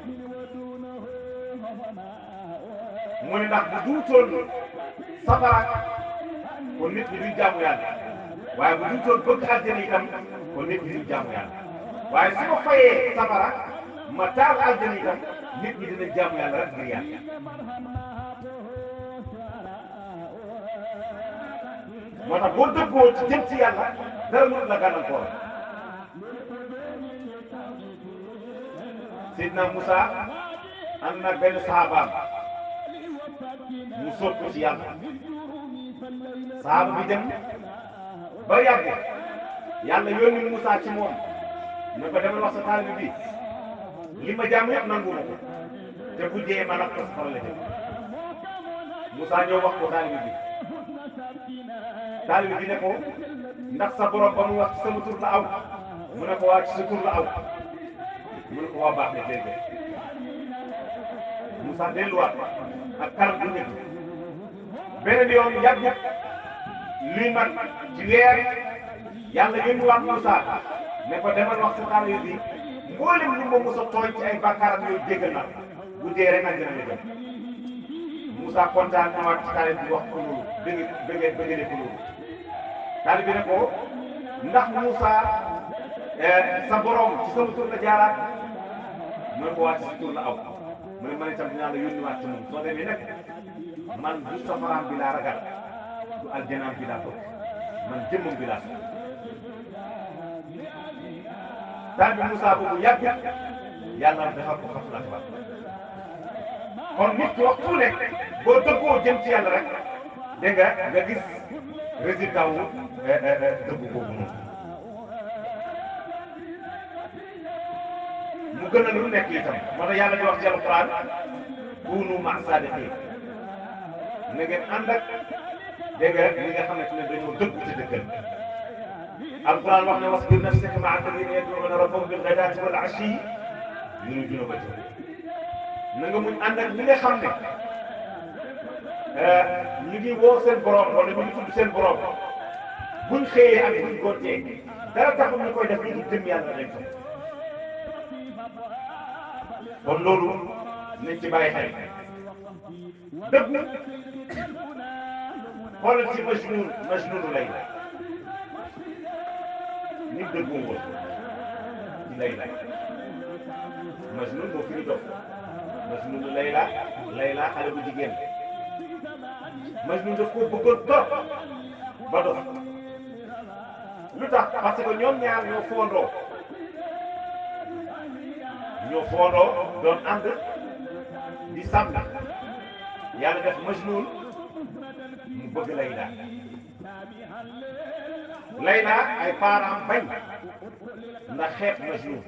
mu ne ndax bu duutoon safara kon nit ñi duñ jaamu yàlla waaye bu duutoon bëgg aljana itam kon nit ñi duñ jaamu yàlla waaye su ma fayee safara ma taal aljana itam nit ñi dina jaamu yàlla rek ngir yàlla moo tax boo dëggoo ci jëm ci yàlla dara mënut la gàllankoor Seydina Moussa ànd na benn sahabaam mu sóob ko ci yàlla sahaba bi dem ba yàgg yàlla yónni Moussa ci moom ne ko demal wax sa taalibe bi li ma jàmm yëpp nangu ma ko te bu dee ma nag ko safara la jëm Moussa ñëw wax ko taalibe bi ne ko ndax sa borom ba mu wax ci sama tur la aw mu ne ko waa ci sa tur la aw mu ne ko waa baax na déedéet Moussa delluwaat ak karam bu nekk beneen yoon yàggut luy mat ci weer yàlla yónniwaat Moussa ne ko demal wax sa taalibe bi mboolem lu ma mos a tooñ ci ay bàkkaaram yooyu jéggal na bu dee rek àjjana la jëm Moussa kontaan ñëwaat ci taalibe bi wax ko loolu bëgg ko loolu taalibe bi ne ko ndax Moussa sa borom ci sama tur la jaaraat mu ne ko waat ci tur la aw mu ne man itam dinaa la yónniwaat ci moom soo demee nag man du safaraam bi laa ragal du aljanaam bi laa bëgg man jëmmam bi laa soxla daal bi Moussa boobu yàgg yàlla defal ko fas la kon nit ki waxtu nekk boo dëggoo jëm ci yàlla rek dégg nga gis résultat wu dëggu boobu noonu mu gën a lu nekk itam moo tax yàlla di wax ci alquran kunu ma saadiqin na ngeen ànd ak dégg nga ñi nga xamante ne dañoo dëggu ci dëggal alquran wax ne wasbir nafsaka ma'a alladhina yad'una rabbahum bil ghadaati wal 'ashiyyi yuriduna wajhahu na nga muñ ànd ak ñi nga xam ne ñu ngi woo seen borom wala ñu ngi tudd seen borom buñ xëyee ak buñ gontee dara taxul ñu koy def lu dul jëm yàlla rek kon loolu nañ ci bàyyi xel dëggu xoolal ci Majnuunu Layla ni dëggoo woon ci Layla Majnuun moo firi dof Majnuunu Layla xale bu jigéen Majnuun daf koo bëggoon trop ba dof lu tax parce que ñoom ñaar ñoo foondoo doon ànd di sàmm yàlla def Majnuun mu bëgg Layla ay parents bañ ndax xeet Majnuun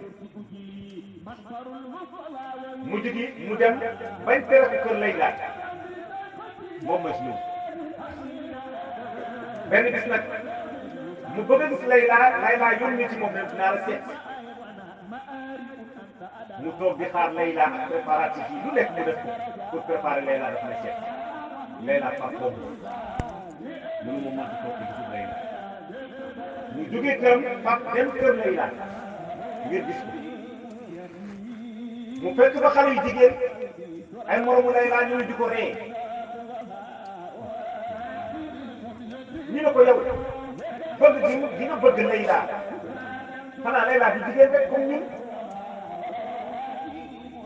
mujj gi mu dem bañ tere ko kër Layla moom Majnuun benn bis nag mu bëgg a gis Layla yónni ci moom ne dinaa la seet mu toog di xaar Layla ak préparatif yi lu nekk mu def ko pour préparer Layla daf na seet Layla par boobu mënu ma mën toog di gisul Layla mu jógee këram fab dem kër Layla ngir gis ko mu fekk ba xale yu jigéen ay moromu Layla ñuy di ko ree ñu ne ko yow bëgg gi nga bëgg Layla xanaa Layla di jigéen rek comme ñun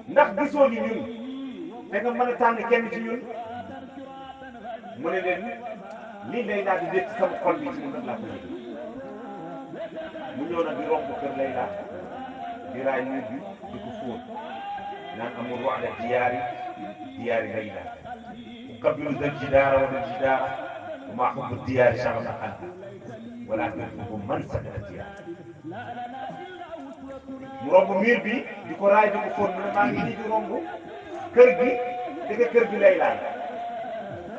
ndax gisoo ni ñun da nga mën a tànn kenn ci ñun mu ne leen lii Layla di def ci sama xol bi ci mun nag laa ko yëg mu ñëw nag di romb kër Layla di raay ñuy bi di ko fóot naan amul wax la diyaari Layla uqabbilu zal jidaara wa zal jidaara wa maa hubbu diyaari shaghafa qalbi walaakin hubbu man sakana diyaar mu romb miir bi di ko raay di ko fóot mu ne maa ngi nii di romb kër gi dëgg kër gi Layla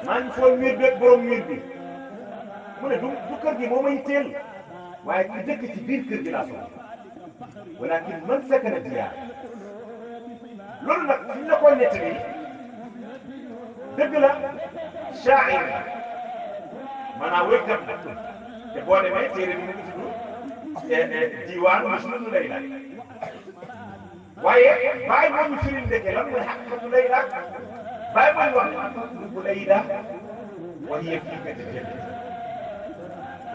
maa ngi fóot miir bi ak borom miir bi mu ne du kër gi moo may teel waaye ki dëkk ci biir kër gi laa soxla walaakin man sakana diyaar loolu nag fi ñu la koy nettali dëgg la shaa'ir la maanaam wéykat la te boo demee téere bi mu ngi tudd diwaan Majnuunu Layla waaye bàyyi moo ñu firi ndeke lan mooy haqiqatu Layla bàyyi mooy wax ne Layla wa hiya fiika tajallat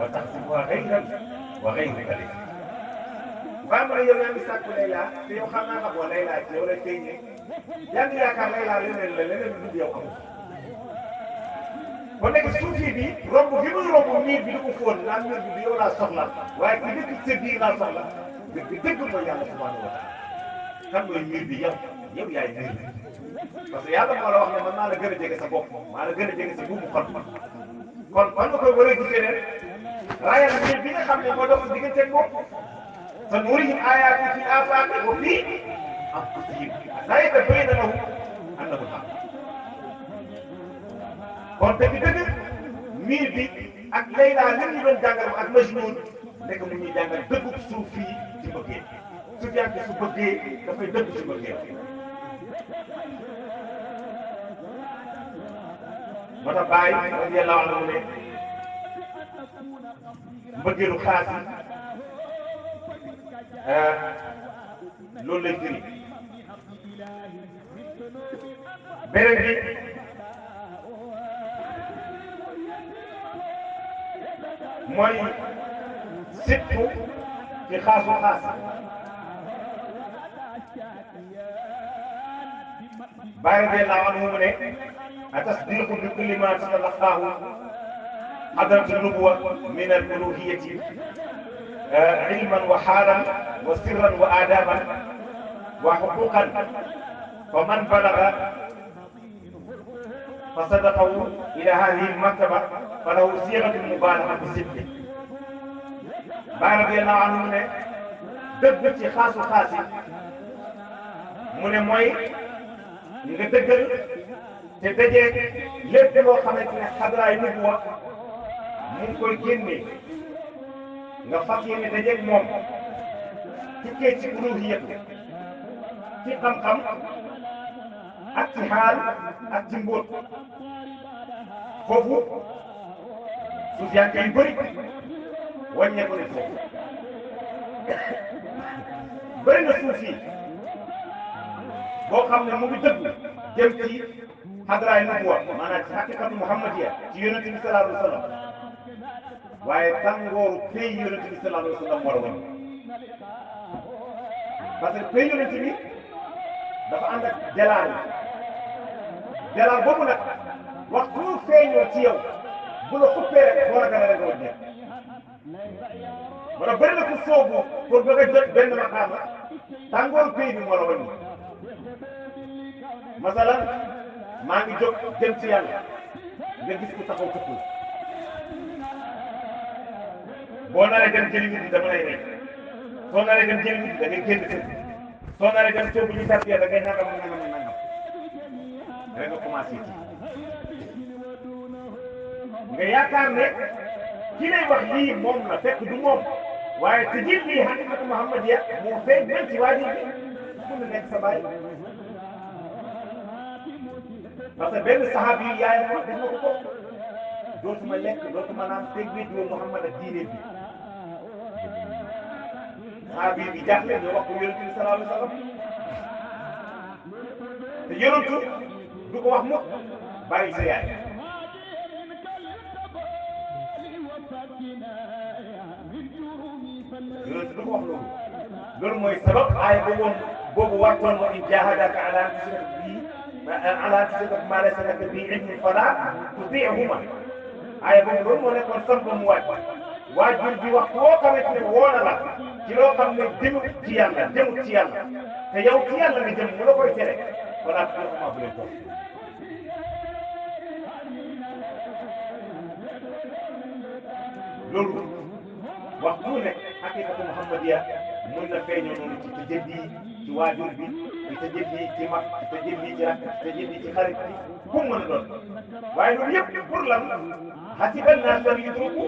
wa tahsibuha ghayran wa ghayruka laysa bàyyi ma ne yow yaa ngi sàkku Layla te yow xam naa xamoo Layla ci yow lay feeñee yaa ngi yaakaar Layla leneen lu dul yow amul kon nag suufi bi romb gi muy romb miir bi di ko fóon naan miir bi yow laa soxla waaye ki dëkk sa biir laa soxla dëgg mooy yàlla subhanahu wa taala kan mooy miir bi yow yaay miir bi parce que yàlla moo la wax ne man maa la gën a jege sa bopp maa la gën a jege sa buumu xol kon fan nga koy war a gisee ne raayal miir bi nga xam ne moo dox sa digganteeg bopp sanurihim aayaati fil aafaaqi wa fii anfusihim hattaa yatabayyana lahum annahu al-haqq kon dëgg-dëgg miir bi ak Layla li ñu doon jàngal ak Majnuun nekk mu ñuy jàngal dëggu suuf fii ci mbëggeel su jàng su bëggee dafay dëgg ci mbëggeel moo tax Baay radiyallaahu anhu ne mbëggeelu xaas yi loolu lay firi beneen bi mooy surtout ci xaasu xaas Baay radiyallaahu anhu mu ne atasdiqu bi kulli ma tatalaqaahu hadratu nubuwa min al uluhiyati ilman wa xaalan wa sirran wa aadaban wa xuquqan fa man balaga fa sadaqahu ila hadihi almartaba fa lahu siixatu mubalaga bi sidqi Baay radiyallaahu anhu mu ne dëgg ci xaasu xaas yi mu ne mooy nga dëggal te dajee lépp loo xamante ne xadraay nubuwa mu ngi koy génnee nga fas yéene dajeeg moom tukkee ci uluhiyya ci xam-xam ak ci xaal ak ci mbóot foofu suufiyanke yu bëri wàññeeku ne foofu bëri na suufi boo xam ne mu ngi dëgg jëm ci xadraay nubuwa maanaam ci xaqiqatu muhammadiya ci yonent bi sallallahu alayhi wa sallam waaye tàngooru pay yonent bi sallallahu alayhi wa sallam war a wàññi parce que pay yonent bi dafa ànd ak jalaal boobu nag waxtu mu feeñoo ci yow bu la xuppee rek boo la gën a rek wàññi wala bëri na ku soobu pour bëgg a jot benn maqaama tàngooru pay bi moo la wàññi masalan maa ngi jóg jëm ci yàlla nga gis ku taxaw këpp boo naree dem jëli nit dama lay rey soo naree dem jëli nit da ngay génn kër soo naree dem soobu ñu tarbiya da ngay nangam rek nga commencé ci nga yaakaar ne ki lay wax lii moom la fekk du moom waaye te jël lii xaqiqatu muhammadiya moo feeñ man ci waa ji mun na nekk sa baay parce que benn saxaab yi yaay wax def na ko dootuma lekk dootuma naan fekk wéet yow Muhammad ak diine bi saxaab bi jaaxle ñu wax ko yonent bi sallallahu alayhi wa sallam te yonentu du ko wax mukk bàyyi sa yaay yonentu du ko wax loolu mooy sabab aaya boobu wartoon wa in jaahadaaka ala an tushrika bii ala tushrika maa laysa laka bihi ilmun falaa tuti'humaa aaya boobu loolu moo nekkoon sant ba mu wàcc waajur bi wax koo xamante ne woo na la ci loo xam ne jëmut ci yàlla te yow ci yàlla nga jëm mu la koy tere wala tuti'humaa bu leen topp loolu waxtu ne xaqiqatu muhammadiya mën na feeñoo noonu ci tajaddi ci waajur bi ci tajaddi ci mag ci tajaddi ci rakk ci tajaddi ci xarit bi fu mu mën a doon waaye loolu yëpp pour lan hasiba an-naasu an yutraku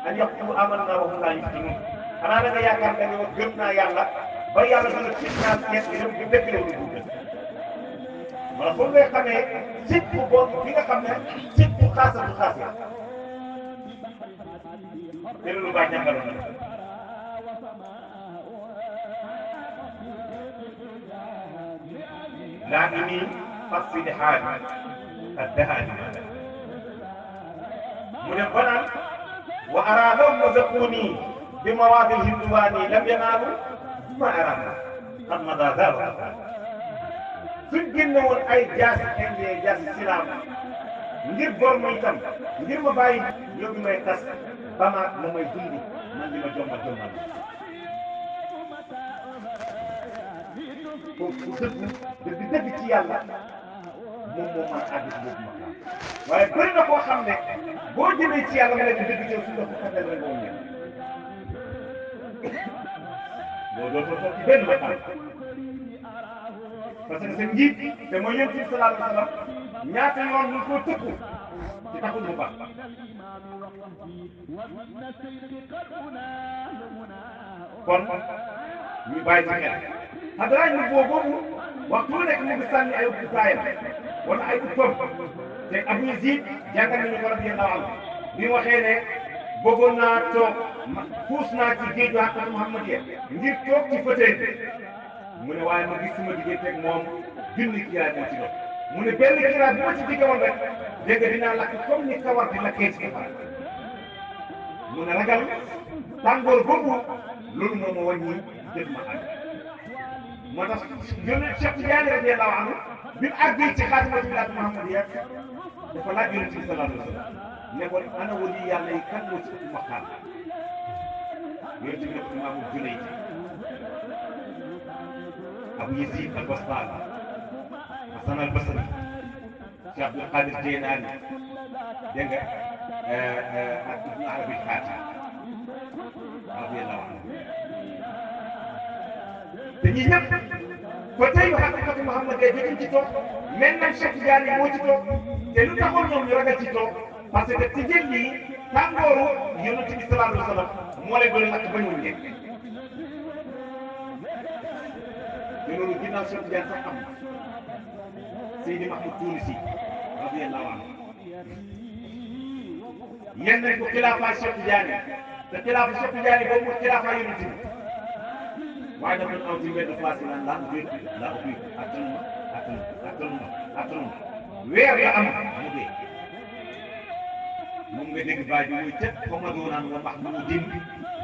an yaqulu amanna wa hum laa yuftanuun xanaa da nga yaakaar ne yow gëm naa yàlla ba yàlla dana fitnaal kees bi dem di dëkk réew mi bu wala foofu ngay xamee sit bu boobu bi nga xam ne sit bu xaasatu xaas la te loolu baa jàngaloon na laakini fasidi xaali addahaani mu ne banaan wa araadahum razaquni bi mawaadil hinduwaani lam yanaalu ma araada xam na daa daal suñ génne woon ay jaasi indee jaasi silaam ngir bor muy tam ngir ma bàyyi yóbbu may tas ba ma may dund man li ma jommal foofu dëgg ci yàlla moom moo mën a àgg ci boobu ma waaye bëri na koo xam ne boo jëmee ci yàlla nga nekk dëgg ci suñ la ko xasee rek moom nekk boo dootoo toog ci benn maqaam parce que seen njiit te mooy yonent bi sallallahu alayhi wa sallam ñaata yoon ñu ko tëkku ci taxul mu baax kon ñu bàyyi ci xel xadaraay ni boobu waxtu bu nekk mu ngi sànni ay ubtaayam wala ay ubtoom te Abu Yazid jàngal nañu ko radiyallahu anhu bi waxee ne bëggoon naa toog puus naa ci géeju xaqatu muhammadiya ngir toog ci fauteuil bi mu ne waaye ma gis suma digganteeg moom junni kiraay moo ci dox mu ne benn kiraay bu ma ci digge woon rek dégg nga dinaa lakk comme ni kawar di lakkee ci kawar mu ne ragal tàngoor boobu loolu moo ma wàññi jël ma àgg moo tax yónnee Cheikh Tidiane radiyallahu anhu bi mu àggee ci xaatimatu wilaayat Muhammadiya dafa laaj yonent bi sallallahu alayhi wa sallam ne ko ana wali yàlla yi kan moo ci ëpp maqaam yonent bi ne ko imaamul Junayd Abu Yazid al-Bastami Hasan al-Basri Cheikh Abdul Qadir Jeylaani dégg nga ak Ibn Arabi al-Xaatim radiyallahu anhu te ñi ñëpp ba tey ba xaqiqatu Muhammad day dëgg ci toog maintenant Cheikh Tidiane moo ci toog te lu taxoon ñoom ñu ragal ci toog parce que ci jël lii tàngooru yonent bi sallallahu alayhi wa sallam moo lay doon lakk ba ñu nekk te loolu ginnaaw Cheikh Tidiane sax am Seydi Mahmoud Tourisi radiyallahu anhu yéen nañ ko xilaafa Cheikh Tidiane te xilaafa Cheikh Tidiane boobu mooy xilaafa yonent bi waaye dafa doon aw ci mbedd place yi naan laa ubbi attanuma weer la am mu dee moom nga dégg baa ji muy tëj comme la naan wa mahmudin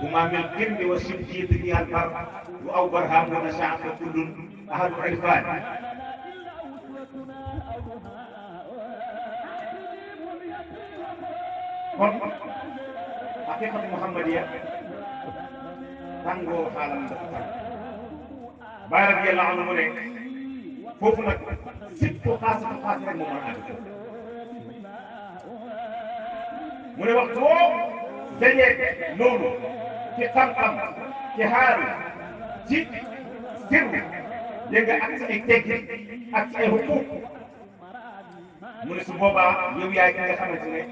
bu maa mel kenn di wa sim jiit ñi al bar bu aw barham wa nashaan fa kullun ahadu irfan kon haqiqatu muhammadiya tàngoo xaalam dafa tàng Baay radiyallahu anhu mu ne foofu nag surtout xaas rek moo mën a àgg mu ne waxtu woo dajeeg loolu ci xam-xam ci xaal ci sirru dégg nga ak ci ay teggin ak ci ay xuquuq mu ne su boobaa yow yaay ki nga xamante ne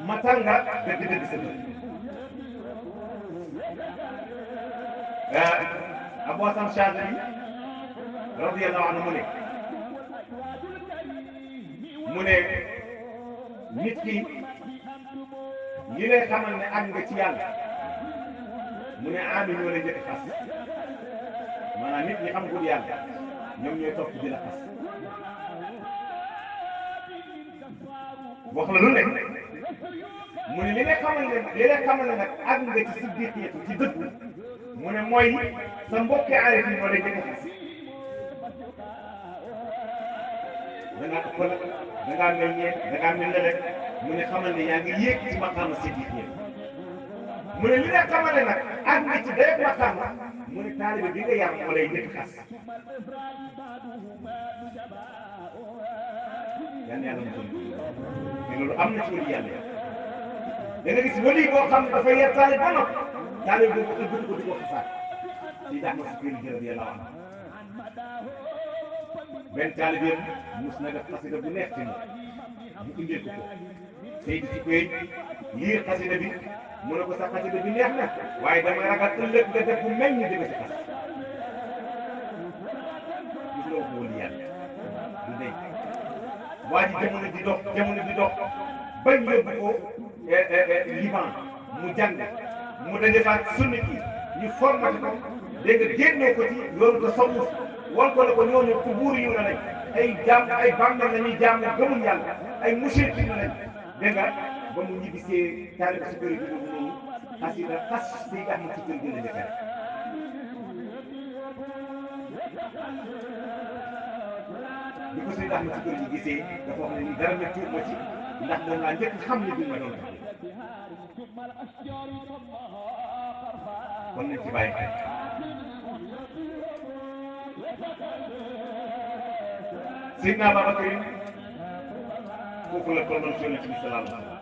matal nga dëgg-dëgg sa dëgg Abu Hasan Chadili radiyallahu anhu mu ne nit ki li lay xamal ne àgg nga ci yàlla mu ne aami ñoo lay njëkk xas maanaam nit ñi xam gul yàlla ñoom ñooy topp di la xas wax la lu ne mu ne li lay xamal ne nag àgg nga ci siddiqiyatu ci dëgg mu ne mooy sa mbokki arif yi ñoo lay njëkk xas da ngaa ëppal da ngaa mel ñeent da ngaa mel ne rek mu ne xamal ne yaa ngi yéeg ci maqaama siddiqiya mu ne li nga xamal ne nag àgg nga ci day maqaama mu ne taalibe bi nga yar moo lay njëkk xas yan yàlla mu toll te loolu am na ci wali yàlla da nga gis wali boo xam ne dafay yar taalibe ba noppi taalibe boobu ëllëg ko di ko xasaat ci dax ma si kër yi radiyallahu anhu benn taalibeem mus na def xasida bu neex ci moom mu indil ko Seydi si koy lii xasida bi mu ne ko sa xasida bi neex na waaye damay ragal ëllëg nga def bu mel ni dëgg si xas gis nga wax wali yàlla du dee waa ji jamono di dox bañ yóbbu ko Liban mu jàng mu dajefaat sunni yi ñu formaté ko dégg nga génnoo ko ci yoonu ko somm wal ko ne ko ñooñu ku buur yu na lañ ay bàmmeel la ñuy jaam gëmul yàlla ay mushrik yu lañ dégg nga ba mu ñibbisee taalibe si kër yi boobu noonu xasida xas si nga xam ne si kër gi la njëkkee bi ko Seydi Ahmad si kër gi gisee dafa wax ne ni dara na tuur ma ci ndax moom laa njëkk xam ne bi ma doon kon nañ ci bàyyi xel Seydina Babacar foofu la tolloon ci Yonent bi sallallahu alayhi wa sallam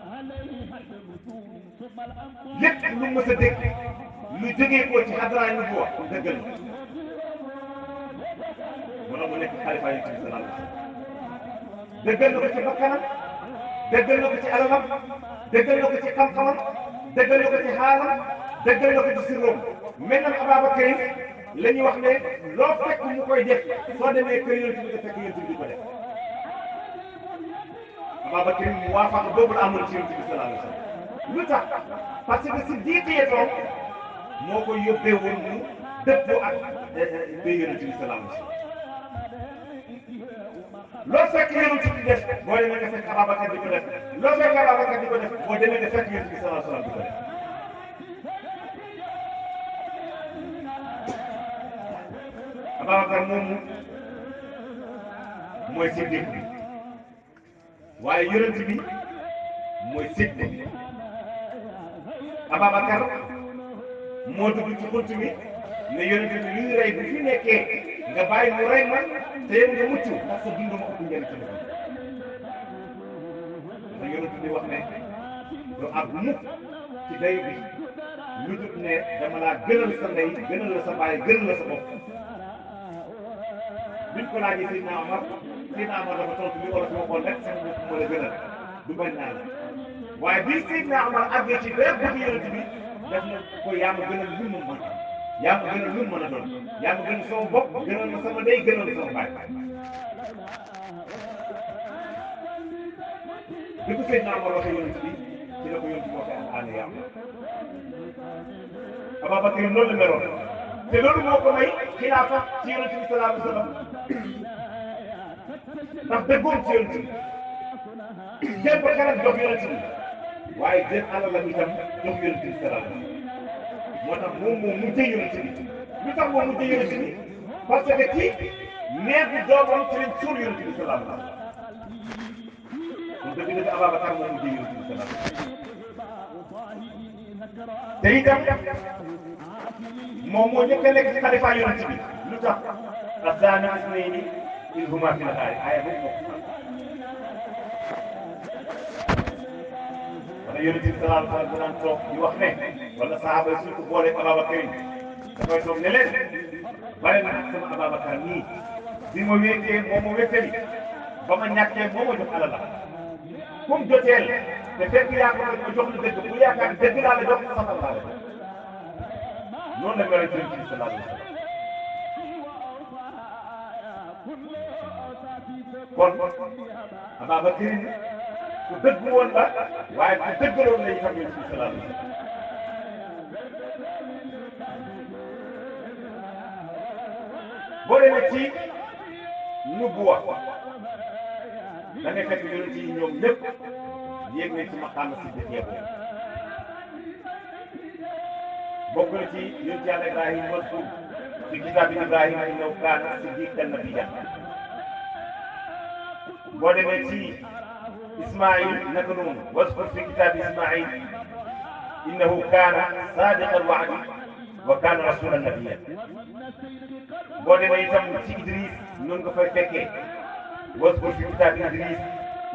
lépp lu mës a dégg lu jógee ko ci xadara ñu bu wax dëggal na wala mu nekk xalifa Yonent bi sallallahu alayhi wa sallam dëggal na ko ci bakkanam dëggal na ko ci alalam dëggal na ko ci xam-xamam dëggal na ko ci xaalam dëggal na ko ci sirroom maintenant Ababacar la ñuy wax ne loo fekk mu koy def soo demee kër Yonent bi nga fekk Yonent bi di ko def Ababacar mu waafaqa boobu la amoon ci Yonent bi sallallahu alayhi wa sallam lu tax parce que siddiqiyatoom moo ko yóbbee woon mu dëppoo ak bay Yonent bi sallallahu alayhi wa sallam loo fekk Yonent bi def boo demee nga fekk Ababacar di ko def loo fekk Ababacar di ko def boo demee nga fekk Yonent bi sallallahu alayhi wa sallam di ko def Ababacar moomu mooy siddiq bi waaye yonent bi mooy siddiq bi Ababacar moo dugg ci xunt bi ne yonent bi li ñu rey bu fi nekkee nga bàyyi mu rey man te yow nga mucc ndax sa dund ma ëpp njëriñ ci boppam te yonent bi wax ne lu ak mukk ci day bi lu dul ne dama laa gënal sa ndey gënal la sa baay gënal la sa bopp biñ ko laajee Seydina Omar dafa tontu li olof waxoon rek sama bopp moo la gënal du bañ naa la waaye bii Seydina Omar àggee ci bépp bëgg yonent bi def na ko yaa ma gënal lu mu mën yaa ma gënal lu mu mën a doon yaa ma gënal sama bopp gënal ma sama ndey gënal ma sama baay bi ko Seydina Omar waxee yonent bi ci la ko yonent bi waxee ànd yaa Ababacar loolu la meloon te loolu moo ko may xilaafa ci yonent bi sallallahu alayhi wa sallam ndax dëggoon ci yonent bi jël ba kanam jox yonent bi waaye jël alalam itam jox yonent bi sallallahu alayhi wa sallam moo tax moom moo mujjee yonent bi lu tax moo mujjee yonent bi parce que ci neefu doomam ci lañ suul yonent bi sallallahu alayhi wa sallam kon dëgg-dëgg Ababacar moo mujjee yonent bi sallallahu alayhi wa sallam te itam moom moo njëkk a nekk ci xalifa yonent bi lu tax azzaani isnayni iz humaa fil ghaar aaya boobu moo ko wala yonent bi sallallahu alayhi wa sallam daan toog di wax ne wala sahaaba yi suñ ko boolee Ababacar yi dafay toog ne leen bare na sama Ababacar nii bi ma wéetee moo ma wéttali ba ma ñàkkee moo ma jox alal comme joteel te fekk yaakaar ma jox la dëgg bu yaakaar dëgg laa la jox saxal laa la jox noonu la mel ci Yonent bi sallallahu alayhi wa sallam kon Ababacar ku dëgg woon la waaye ku dëggaloon la itam Yonent bi sallallahu alayhi wa sallam boo demee ci nubuwa da ngay fekk yonent yi ñoom ñëpp yéeg nañ ci maqaama siddiq yëpp bokk na ci yonent yàlla Ibrahima waskur fi kitaabi Ibrahima innahu kaana siddiqan nabiyyan boo demee ci Ismaïl naka noonu waskur fi kitaabi Ismaïl innahu kaana saadiqal wa'di wa kaana rasuulan nabiyyan boo demee itam ci Idris noonu nga fay fekkee waskur fi kitaabi Idris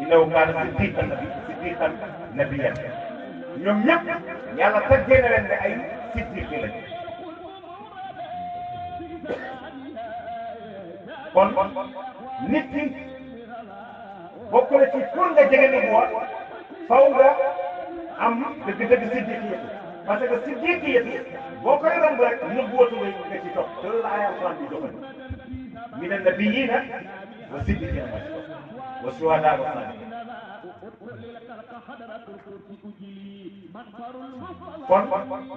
innahu kaana siddiqan nabiyyan ñoom ñëpp yàlla tàggee na leen ne ay siddiq lañ kon nit ki bokk na ci pour nga jege nubuwa faw nga am dëgg-dëgg siddiqiyatu parce que siddiqiyatu boo koy romb rek nubuwatu nga ci topp te loolu la ay alquran bi joxe mina nabiyyiina wa siddiqiina wa shuhadaa wa saalihiin kon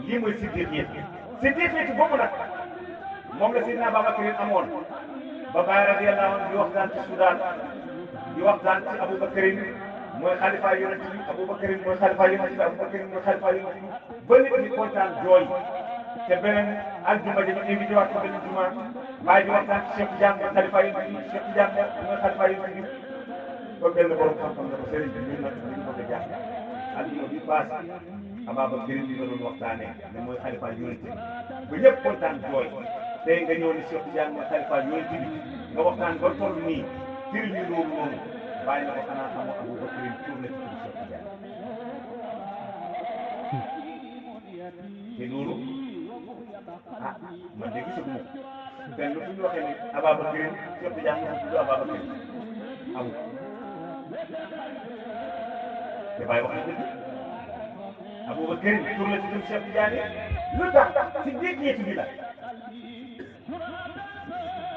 lii mooy siddiqiyatu boobu nag moom la Seydina Ababacar amoon ba Baay radiyallaahu anhu di waxtaan ci Soudan di waxtaan ci Aboubacar mooy xalifa yonent bi Aboubacar mooy xalifa yonent bi Aboubacar mooy xalifa yonent bi ba nit ñi kontaan jooy te beneen aljuma dañu invité waat ko beneen juma Baay di waxtaan ci Cheikh Tidiane mooy xalifa yonent bi Cheikh Tidiane mooy xalifa yonent bi ba benn borom xam-xam ne ko sëriñ bi ñun nag ñu bëgg a jàpp aljuma bi passé Ababacar bi nga doon waxtaanee ne mooy xalifa yonent bi ba ñëpp kontaan jooy tey nga ñëw ni Cheikh Tidiane mooy xalifa yonent bi nga waxtaan ba toll nii firi ñu loolu noonu bàyyi na ko xanaa xamoo Aboubacar tur na ci tur Cheikh Tidiane te loolu ah man de gisaguma ko te lu ñu waxee ni Ababacar Cheikh Tidiane moo tudd Ababacar amul te bàyyi wax na dëgg Aboubacar tur la ci tur Cheikh Tidiane lu tax si déggee bi la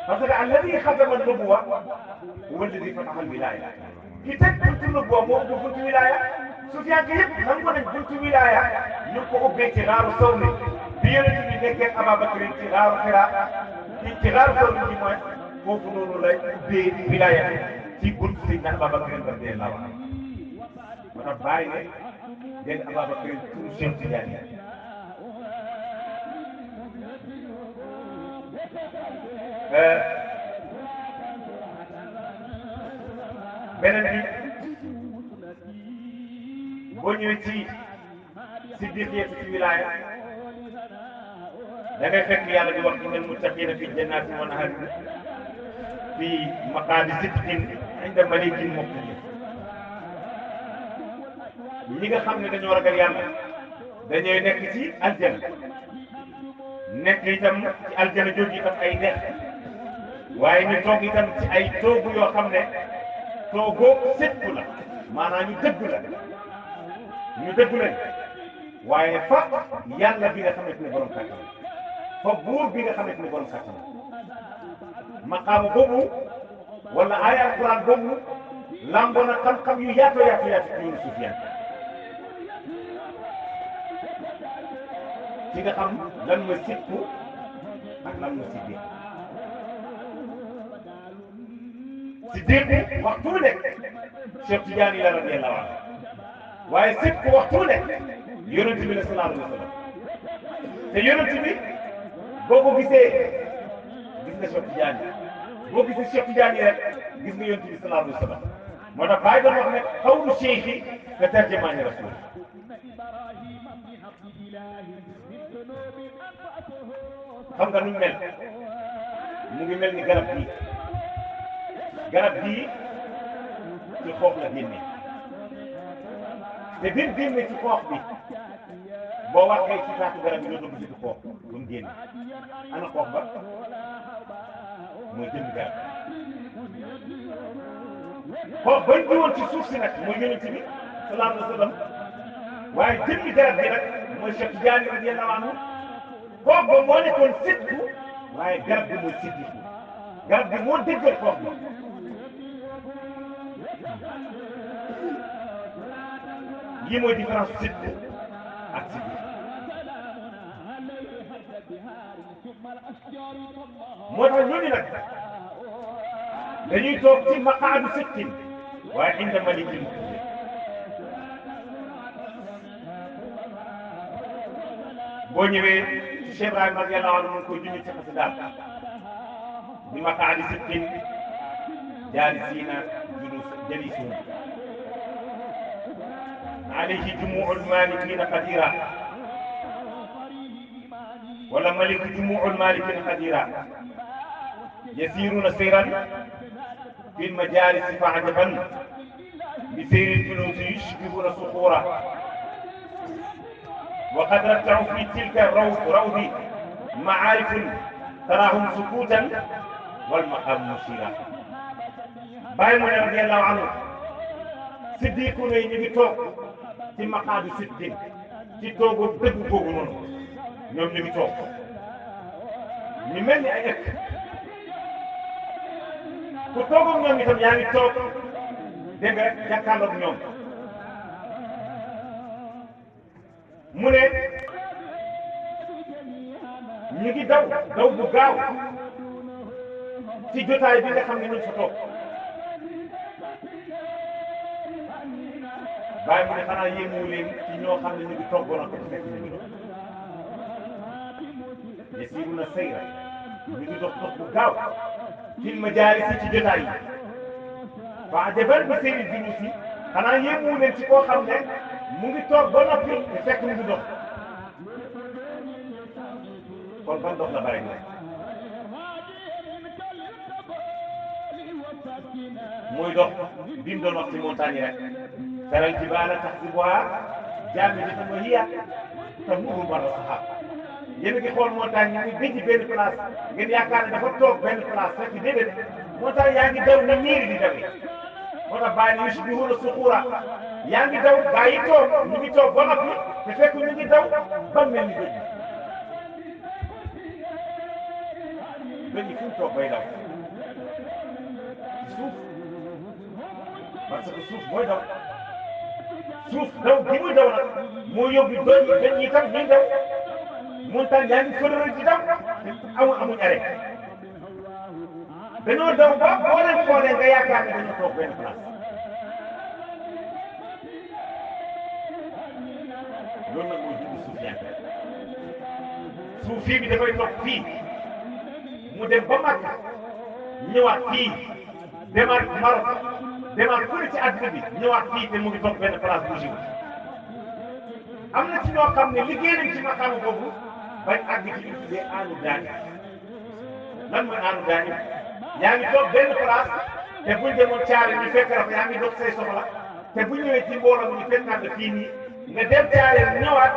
parce que alladi xatama nubuwa huwa alladi fataha alwilaya ki teg buntu nubuwa moo ubbi buntu wilaya Sufyaan yëpp nangu nañ buntu wilaya ñu ko ubbee ci xaaru Sawri bi yonent bi nekkee Ababacar ci xaaru Xira ci xaaru Sawri bi mooy foofu noonu lay ubbee wilaya ci buntu Seydina Ababacar radiyallaahu anhu moo tax bàyyi ne dégg Ababacar turu Cheikh Tidiane beneen bi boo ñëwee ci siddiqiyatu ci wilaaya da ngay fekk yàlla di wax innal muttaqiina fi jannatin wa nahar fi maqaadi sidqin inda malikin muqtadir ñi nga xam ne dañoo ragal yàlla dañooy nekk ci aljana nekk itam ci aljana jóg itam ay dex waaye ñu toog itam ci ay toogu yoo xam ne toogoo sëtku la maanaam ñu dëgg la ñu dëgg leen waaye fa yàlla bi nga xamante ne borom kàttan fa buur bi nga xamante ne borom kàttan maqaama boobu wala aaya alquran boobu lamboo na xam-xam yu yaatoo yaatu yaatu ci yoonu suuf ci nga xam lan mooy sitku ak lan mooy siddiq siddiq waxtu wu nekk Cheikh Tidiane la radiyallahu anhu waaye sitku waxtu wu nekk yonent bi la sallallahu alayhi wa sallam te yonent bi boo ko gisee gis nga Cheikh Tidiane boo gisee Cheikh Tidiane rek gis nga yonent bi sallallahu alayhi wa sallam moo tax bàyyi doon wax ne xawlu cheikh yi ka tarjamaani rasul xam nga nu mu mel mu ngi mel ni garab bii ci xoox la génne te bi mu génne ci xoox bi boo waxee ci taatu garab bi dootoo ko gis xoox ba mu génne ana xoox ba mooy jënd garab xoox bañ jiwoon ci suuf si nag mooy yonent bi sallallahu alayhi wa sallam waaye jëmmi garab bi nag mooy Cheikh Tidiane radiyallahu anhu xoox ba moo nekkoon sitku waaye garab bi mooy siddiku garab bi moo déggal xoox bi lii mooy différence sitku ak siddiku moo tax ñooñu nag dañuy toog ci maqaadu sittin waaye inda malikin muqtadir boo ñëwee Cheikh Ibrahima radiyallahu anhu mu ngi koy junj ci xasidaam bi maqaadi sittin jaalisiina jalisuun alayhi jumuul malikina qadira wala malik jumuul malikina qadira yasiruna sayran في المجالس فعجبا بسير الجلوس يشبهون صخورا وقد رتعوا في تلك الروض معارف تراهم سكوتا والمقام مشيرا باي من رضي الله عنه صديقون يجي توك في مقعد ستين ci toogu dëgg boobu noonu ñoom ñu ngi toog ñu mel ni ay ëkk ku toog ak ñoom itam yaa ngi toog dégg nga jàkkaarloog ñoom mu ne ñu ngi daw bu gaaw ci jotaay bi nga xam ne ñu fa toog bàyyi mu ne xanaa yéemoo leen ci ñoo xam ne ñu ngi toog ba noppi fekk ñu ngi dox yasiiruna sayra ñu ngi dox bu gaaw fil majaalisi ci jotaay yi fa ajaban bi seyri juluusi xanaa yéemoo leen ci koo xam ne mu ngi toog ba noppi te fekk mu ngi dox kon ban dox la bari na muy dox bi mu doon wax ci montagne rek taral jibaala tahsabuhaa jaamidatan wa hiya tamurru marra sahaab yéen a ngi xool montagne ñu ngi benn place ngeen yaakaar ne dafa toog benn place fekk déedéet montagne yaa ngi daw na niiri di dawee moo tax bàyyi yushbihuuna suxuura yaa ngi daw gaa yi toog ñu ngi toog ba noppi te fekk ñu ngi daw ba mel ni dëgg dëgg fu mu toog bay daw ci suuf parce que suuf mooy daw suuf daw gi muy daw nag moo yóbbu doñ yi tam ñuy daw montagne yaa ngi fële di daw amuñ arrêt dañoo daw ba boo leen xoolee nga yaakaar ne dañoo toog benn place loolu nag mooy dund suuf yaa suuf fii bi dafay toog fii mu dem ba Makka ñëwaat fii demaat Maroc demaat fële ci àdduna bi ñëwaat fii te mu ngi toog benn place bu jiw am na ci ñoo xam ne liggéey nañ ci maqaama boobu bañ àgg ci li ñu tuddee aanu daani lan mooy aanu daani yaa ngi toog benn place te buñ demoon caare ñu fekk la fa yaa ngi doog say soxla te bu ñëwee ci mbooloo mi ñu fekkaat la fii nii nga dem caare ñëwaat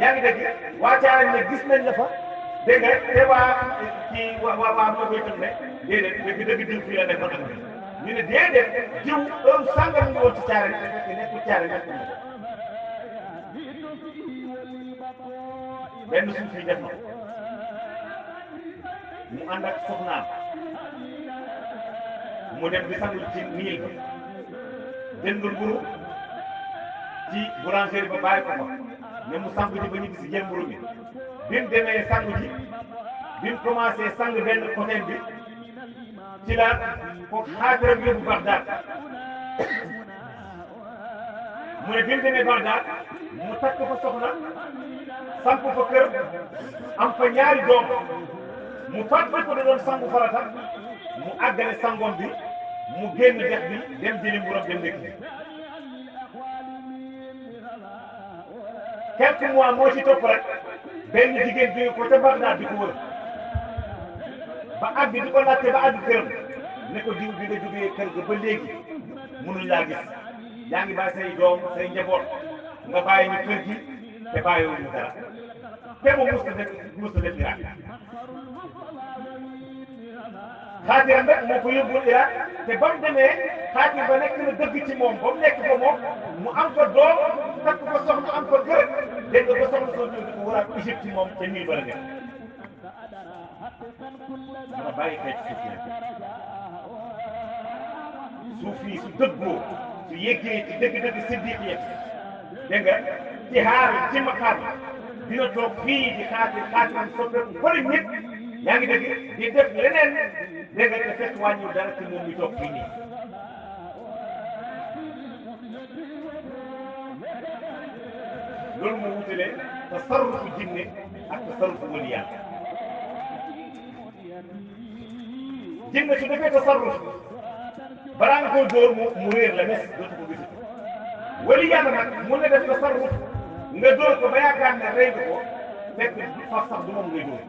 yaa ngi dégg waa caare ne gis nañ la fa dégg nga te waa kii waa moo koy tam ne déedéet dëgg diw fii la nekkoon ak ñu ne déedéet diw heure sàngam ñu woon ci caare te fekk nekkul caare nekkul na benn suuf yi def na mu ànd ak soxnaam mu dem di sangu ci niil ba jënd mburu ci boulangerie ba bàyyi ko fa ne mu sangu ji ba ñu gis jël mburu bi bi mu demee sangu ji bi mu commencé sang benn côté bi ci la ko xaatiram yóbbu Bagdad mu ne bi mu demee Bagdad mu takk fa soxna samp fa kër am fa ñaari doom mu fàttali ko da doon sangu farata mu àggale sangoom bi mu génn dex bi dem jëli mburam dem ndekki quelques mois moo ci topp rek benn jigéen bi ko ca Bagdad di ko wër ba àgg di ko laajte ba àgg këram ne ko diw bi nga jógee kër ga ba léegi mënuñ laa gis yaa ngi bàyyi say doom say njaboot nga bàyyi ñu kër gi te bàyyiwul ñu dara te mu mus a def Irak xaatiram rek moo ko yóbbul Irak te ba mu demee xaatir ba nekk na dëgg ci moom ba mu nekk ko moom mu am fa doom takk ko soxna am fa kër dégg nga ba soxna soo ñëw di ko waraat Égypte ci moom te nii ba la nekk dama bàyyi xeet suuf yi su dëggoo su yeggee ci dëgg-dëgg siddiq yi dégg nga ci xaar ci maqaam dina toog fii di xaatir soppeeku bëri nit yaa ngi dégg di def leneen dégg nga te fekk wàññiwul dara ci moom mi toog fii nii loolu moo wutale tasarrufu jinne ak tasarrufu waliyaa jinne su defee tasarruf balaa nga koy dóor mu réer la mes dootu ko gis waliyaa nag mun na def tasarruf nga dóor ko ba yaakaar ne rey nga ko fekk faf sax du moom ngay dóor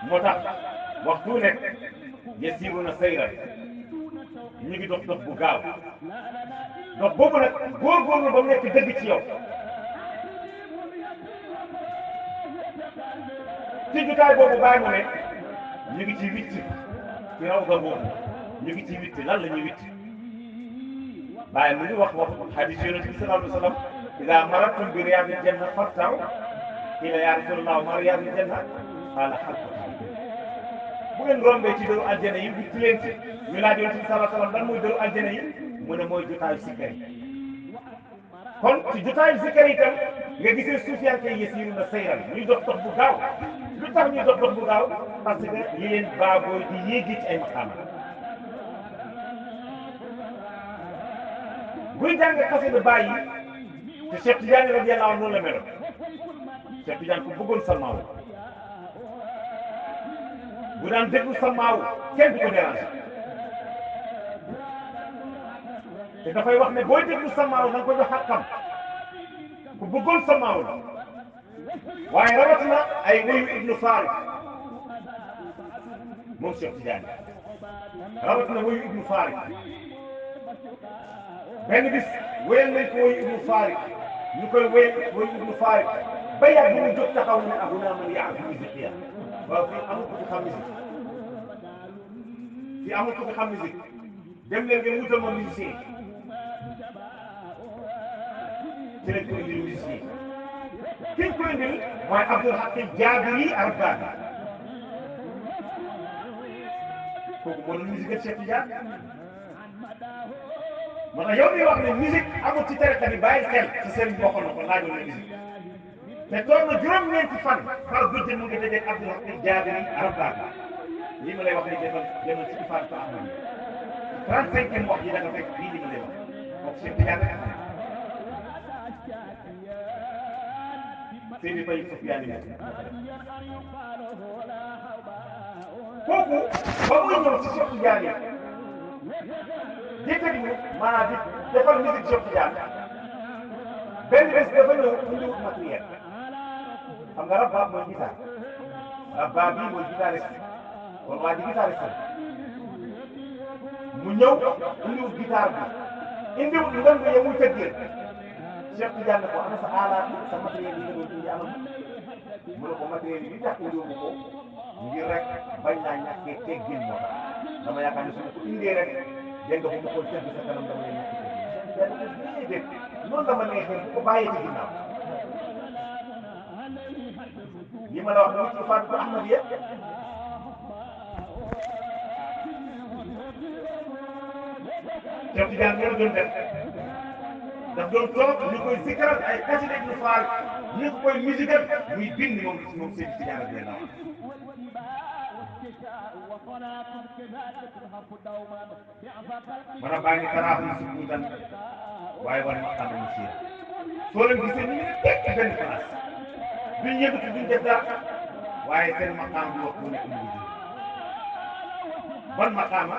moo tax waxtu nekk yasiiruna sayran ñu ngi dox bu gaaw dox boobu nag góorgóorlu ba mu nekk dëgg ci yow ci jotaay boobu bàyyi mu ne ñu ngi ci witti ci rawda boobu ñu ngi ci witti lan la ñuy witti bàyyi mu ngi wax hadis yonent bi sallallahu alayhi wa sallam idaa marartum bi riyaadil janna fartaw qiila yaa rasulallah ma riyaadil janna qaala halqatun bu ngeen rombee ci dëru aljana yi witti leen ci ñu laaj yonent bi sallallahu alayhi wa sallam lan mooy dëru aljana yi mu ne mooy jotaayu sikkar yi kon ci jotaayu sikkar yi itam nga gisee suufiyanke yasiiruna sayran ñuy dox bu gaaw lu tax ñuy dox bu gaaw parce que li leen baaboo di yéegi ci ay maqaama buy jàng xasida Baay yi te Cheikh Tidiane radiyallahu anhu noonu la meloon Cheikh Tidiane ku bëggoon Salmaaw bu daan déglu Salmaaw kenn du ko déranger te dafay wax ne booy déglu Salmaaw na nga ko jox xàqam ku bëggoon Salmaaw la waaye rawatina ay woyu Ibnu Farid moom Cheikh Tidiane rawatina woyu Ibnu Farid benn bis wéyal nañ ko woyu Ibnu Farid ñu koy wéyal woyu Ibnu Farid ba yàgg mu jóg taxaw ne abuna man ya'rifu musiqiya waaw fii amul ko fi xam musique fii amul ko fi xam musique dem leen ngeen wutal ma musicien ci lañ ko indil musicien kiñ ko indil mooy Abdul Hakim Jaabiri Arbaani kooku moo doon musique Cheikh Tidiane moo tax yow miy wax ne musique amul ci tariqa bi bàyyi xel ci seen bokkoon na ko laajoon na musique te toog na juróom-ñeenti fan par guddi mu ngi dajeeg Abdul Hakim Jaabiri Arbaani lii ma lay wax ni demal ci Ifaat ko Ahmad 35e wax yi da nga fekk lii li ma lay wax kooku Cheikh Tidiane rek Seydi Faye Soufiane kooku ba muy ñëw ci Cheikh Tidiane di déglu maanaam di defal musique Cheikh Tidiane benn bés dafa ñëw indiwut matériel xam nga rabba mooy guitare rabba bii mooy guitariste kon waa ji guitariste mu ñëw indiwut guitare bi indiwut ndëng ya muy tëggee Cheikh Tidiane ko ana sa aalaat sa matériel yi nga doon indi anam mu ne ko matériel yi tax indiwu ko ngir rek bañ naa ñàkkee teggin moo tax dama yaakaar ne su ma ko indee rek dégg nga bu ma koy tëgg sa kanam dama lay ñàkk teggin Cheikh Tidiane ko déedéet noonu dama neexee bu ko bàyyee ci ginnaaw li ma la wax ni ci Fatou Ahmad yëpp Cheikh Tidiane loolu doon def daf doon toog ñu koy zikkaral ay xasida Ibnu Faal ñu ko koy musical muy bind moom Seydi Tidiane radiyallahu anhu man a baa ngi taraaxum sukuutan waaye war ma xam ne si soo leen gisee ñu ngi teg ci benn place duñ yëngatu duñ def dara waaye seen maqaam bi wax bu nekk mu ngi ban maqaama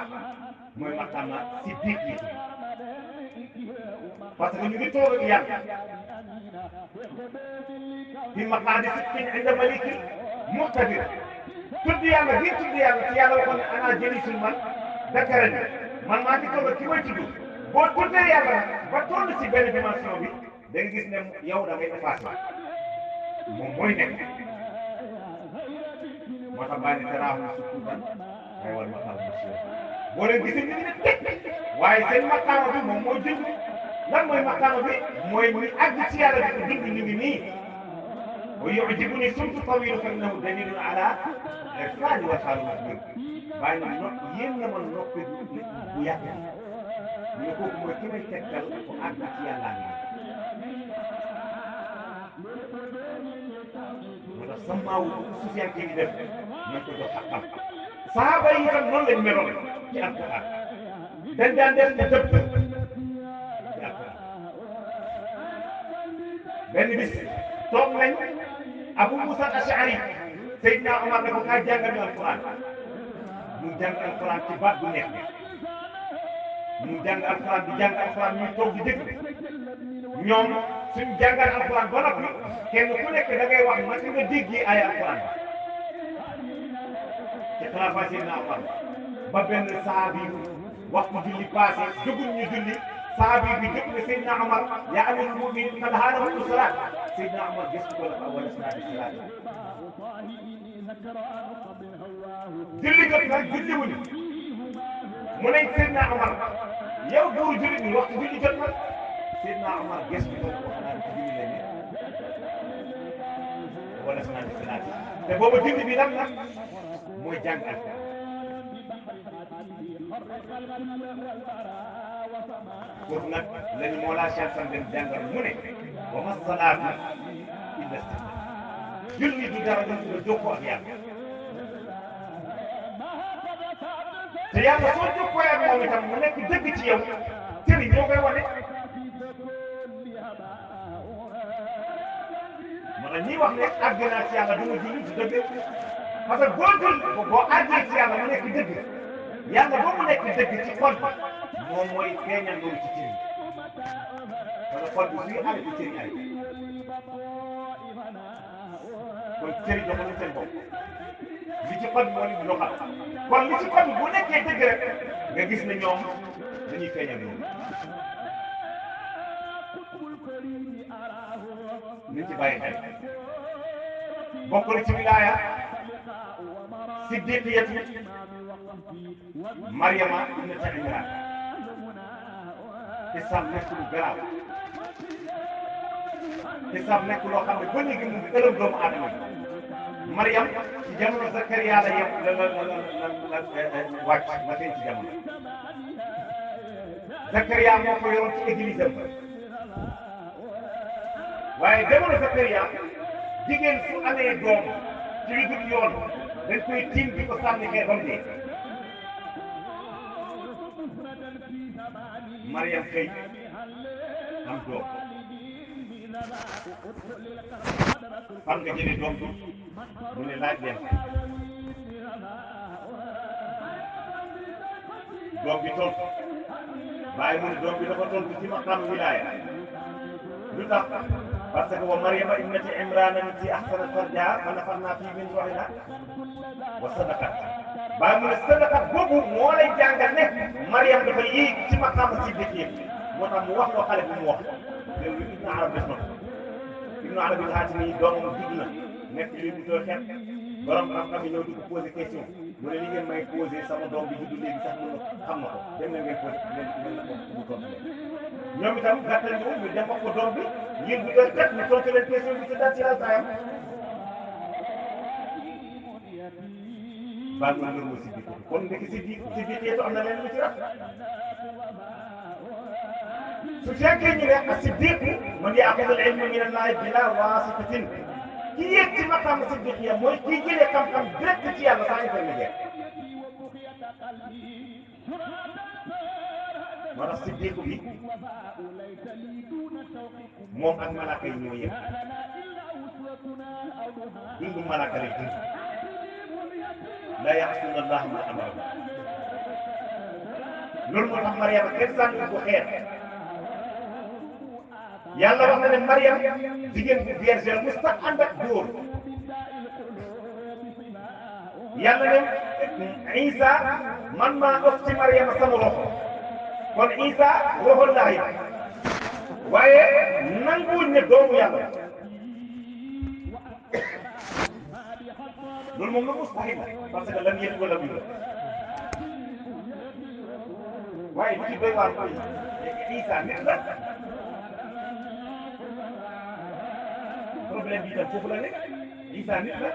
mooy maqaama si biir yi parce que ñu ngi toog ak yàlla fi maqaadi sidqin inda malikin muqtadir tudd yàlla bii tudd yàlla ci yàlla waxoon ne ana jëlisul man dakarani man maa ngi toog ak ki may tudd boo tuddee yàlla nag ba toll ci benn dimension bi da nga gis ne yow da ngay effacé moom mooy nekk moo tax bàyyi ne taraaxum sukuutan waaye wal maqaam monsieur boo leen gisee ñu ngi ne teg waaye seen maqaama bi moom mooy dund lan mooy maqaama bi mooy ñu àgg ci yàlla di ko dund ñu ngi nii wa yu'jibuni sumtu tawilu fa innahu dalilun ala irfani wa xaalu musbir bàyyi na nopp yéen na ma noppi bu yàgg ñu ne kooku mooy ki may tegtal ku àgg ci yàlla ngi moo tax samaawu social kii di def nañ ko jox xaqam saaba yi itam noonu lañ meloon ci alquran dañ daan def ne dëpp ci alquran benn bis toog nañ Abu Musa al-Ash'ari Seydina Omar ne ko kaa jàngal ñu alquran mu jàng alquran ci baat bu neex bi mu jàng alquran di jàng alquran ñuy toog di dégg ñoom suñ jàngal alquran ba noppi kenn ku nekk da ngay wax naka nga déggee ay alquran ci xilaafa Seydina Omar ba benn saabi waxtu julli passé jógul ñu julli saabi bi jóg ne Seydina Omar yaa amirul mu'minin qad haanahu salaat Seydina Omar gëstu ko la wala salaat julli jot nag julli wuñu mu ne Seydina Omar yow buuru julli ni waxtu julli jot nag Seydina Omar gëstu ko la xanaa ci julli la ne wala salaat te booba julli bi nag mooy jàng alquran foofu nag lañu moo laa Cheikh Sam dem jàngal mu ne wa ma salaatu illa istixfaar julli du dara lu nga jokkoo ak yàlla te yàlla soo jokkoo ak moom itam mu nekk dëgg ci yow sëriñ ñoo koy wane moo tax ñiy wax ne àgg naa ci yàlla du ma julli du dëgg parce que boo julli boo àggee ci yàlla mu nekk dëgg yàlla ba mu nekk dëgg ci xol bi moom mooy feeñal loolu ci cër yi parce que xol bi suy àgg ci cër yi ay kon cër yi doxaluñ seen bopp li ci xol bi moo leen di doxal kon li ci xol bi bu nekkee dëgg rek nga gis ne ñoom dañuy feeñal loolu nañ ci bàyyi xel bokk na ci wilaaya siddiqiyatu Mariama ibnata Imran te sam nekk lu garaaw te sam nekk loo xam ne ba léegi mu ngi ëllëg doomu aadama bi Mariam ci jamono Zakariya la yem la wàcc ma tey ci jamono Zakariya moo ko yoroon ci église am waaye jamono Zakariya jigéen su amee doom ci lu dul yoon dañ koy tiim di ko sànni xeer ba mu dee Mariam xëy am doom fan nga jëlee doom bi mu ne laaj leen doom bi tontu bàyyi mu ne doom bi dafa tontu ci maqaam wilaaya lu tax parce que wa Maryama ibnati Imrana allati ahsanat farjaha fa nafaxnaa fiihi min ruuhinaa wa sadaqat bàyyi mu ne sadaqat boobu moo lay jàngal ne Maryam dafa yéeg ci maqaam siddiqiyya moo tax mu wax ko xale bi mu wax loolu Ibnu Arab def na ko Ibnu Arabi al-Haatimi doomam dugg na nekk li bu too xeet borom xam-xam yi ñëw di ko posé question mu ne li ngeen may posé sama doom bi juddu léegi sax mën na xam na ko dem na ngeen posé ngeen la ko mu tontu leen ñoom itam gàttal ñu dem wax ko doom bi ngeen bu too xeet ñu tontu leen question bi ci daal ci altaayam baal ma loolu mooy siddiq kon ndek siddiq am na leen lu ci raf su fekkee ñu ne as-siddiq man ya'khudhu al-'ilma min Allah bila wasitatin ki yéeg ci maqaam siddiqiyya mooy kii jëlee xam-xam direct ci yàlla sans intermédiaire moo tax siddiq bi moom ak malaaka yi ñoo yem dundu malaaka lay dund la ya'suuna Allaha ma amarahum loolu moo tax Maryama kenn sànni bu xeer yàlla wax na ne Maryam jigéen bu vierge la mos tax ànd ak góor yàlla ne Isa man maa ëpp ci Maryama sama roxo kon Isa roxo laay waaye nanguwuñ ne doomu yàlla loolu moom la mustahil la parce que lam yëtu wala la waaye li ci doy waar mooy Isa nit la problème bi itam foofu la nekk Isa nit la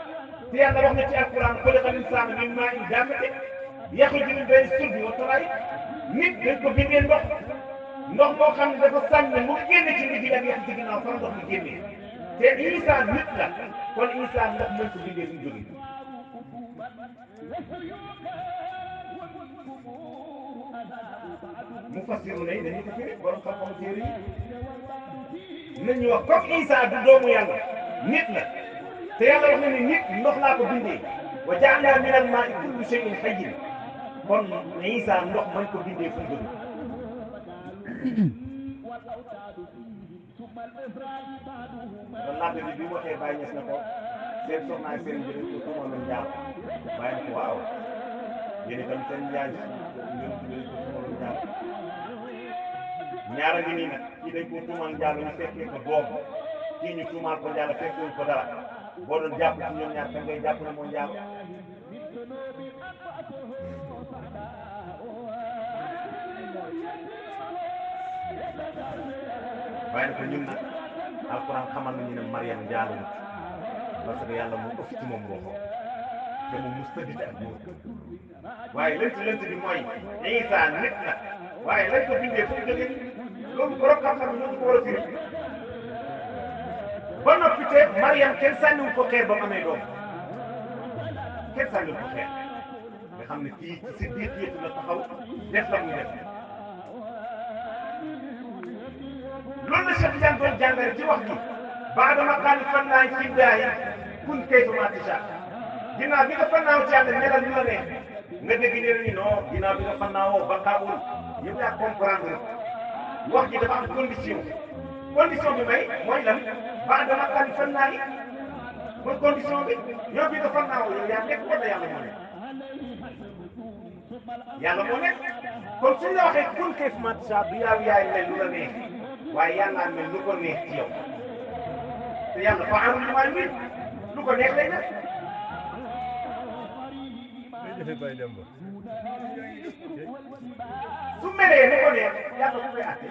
te yàlla wax na ci alquran xuliqal insaanu min maa'in daafiq yaxruju min bayni sulbi wa taraa'ib nit dañ ko bindee ndox moo xam ne dafa sànni mu génne ci nit yi ak yàq ci ginnaaw fan ndox mi génnee te Isa nit la kon Isa ndox mën ko bindee suñu jógee mu fassiru ne dañu ko firi borom xam-xamu téere yi nañu wax comme Isa du doomu yàlla nit la te yàlla wax na ne nit ndox laa ko bindee wa ja'alnaa minal maa'i kulli shay'in hayyin kon Isa ndox mañ ko bindee fu mu jógee kon laajte bi bi mu waxee Baye Niass na ko seen soxnaay seen njëriñ ko tuumal nañ njaam Baye na ko waaw yéen itam seen njaay ñoom njëriñ ko tuumal nañ njaam ñaara ngi nii nag kii dañ ko tuumal njaam ñu fekkee ko doom kii ñu tuumal ko njaam fekkee ko dara boo doon jàpp ci ñoom ñaar kan ngay jàpp ne moo njaam waaye nag ñun nag alquran xamal nañu ne Maryam njaalowut parce que yàlla moo ëpp ci moom roxo te moom mos tëddite ak góor waaye lënt bi mooy Isa nit la waaye lañ ko bindee fu mu jógee loolu borom xam-xam yi ñoo ko war a firi ba noppi te Maryam kenn sànniwul ko xeer ba mu amee doom kenn sànniwul ko xeer nga xam ne kii ci si biir yëpp la taxaw def la muy def loolu la Cheikh Tidiane doon jàngale ci wax ji baada maqaami fannaa'i fi daa'i kun kayfa tashaa ginnaaw bi nga fannaaw ci yàlla melal ñu la neex nga dégg ñeneen ñi non ginnaaw bi nga fannaawoo ba xaawul yëpp yaa comprendre wax ji dafa am condition bi may mooy lan baada maqaami fannaa'i mooy condition bi ñoo bi nga fannaawoo yow yaa nekk wala yàlla moo nekk yàlla moo nekk kon suñ la waxee kun kayfa tashaa du yaaw yaay mel lu la neex waaye yàlla mel lu ko neex ci yow te yàlla fa'aalun limaa yuriid lu ko neex lay def. su melee lu ko neex yàlla ku koy àtte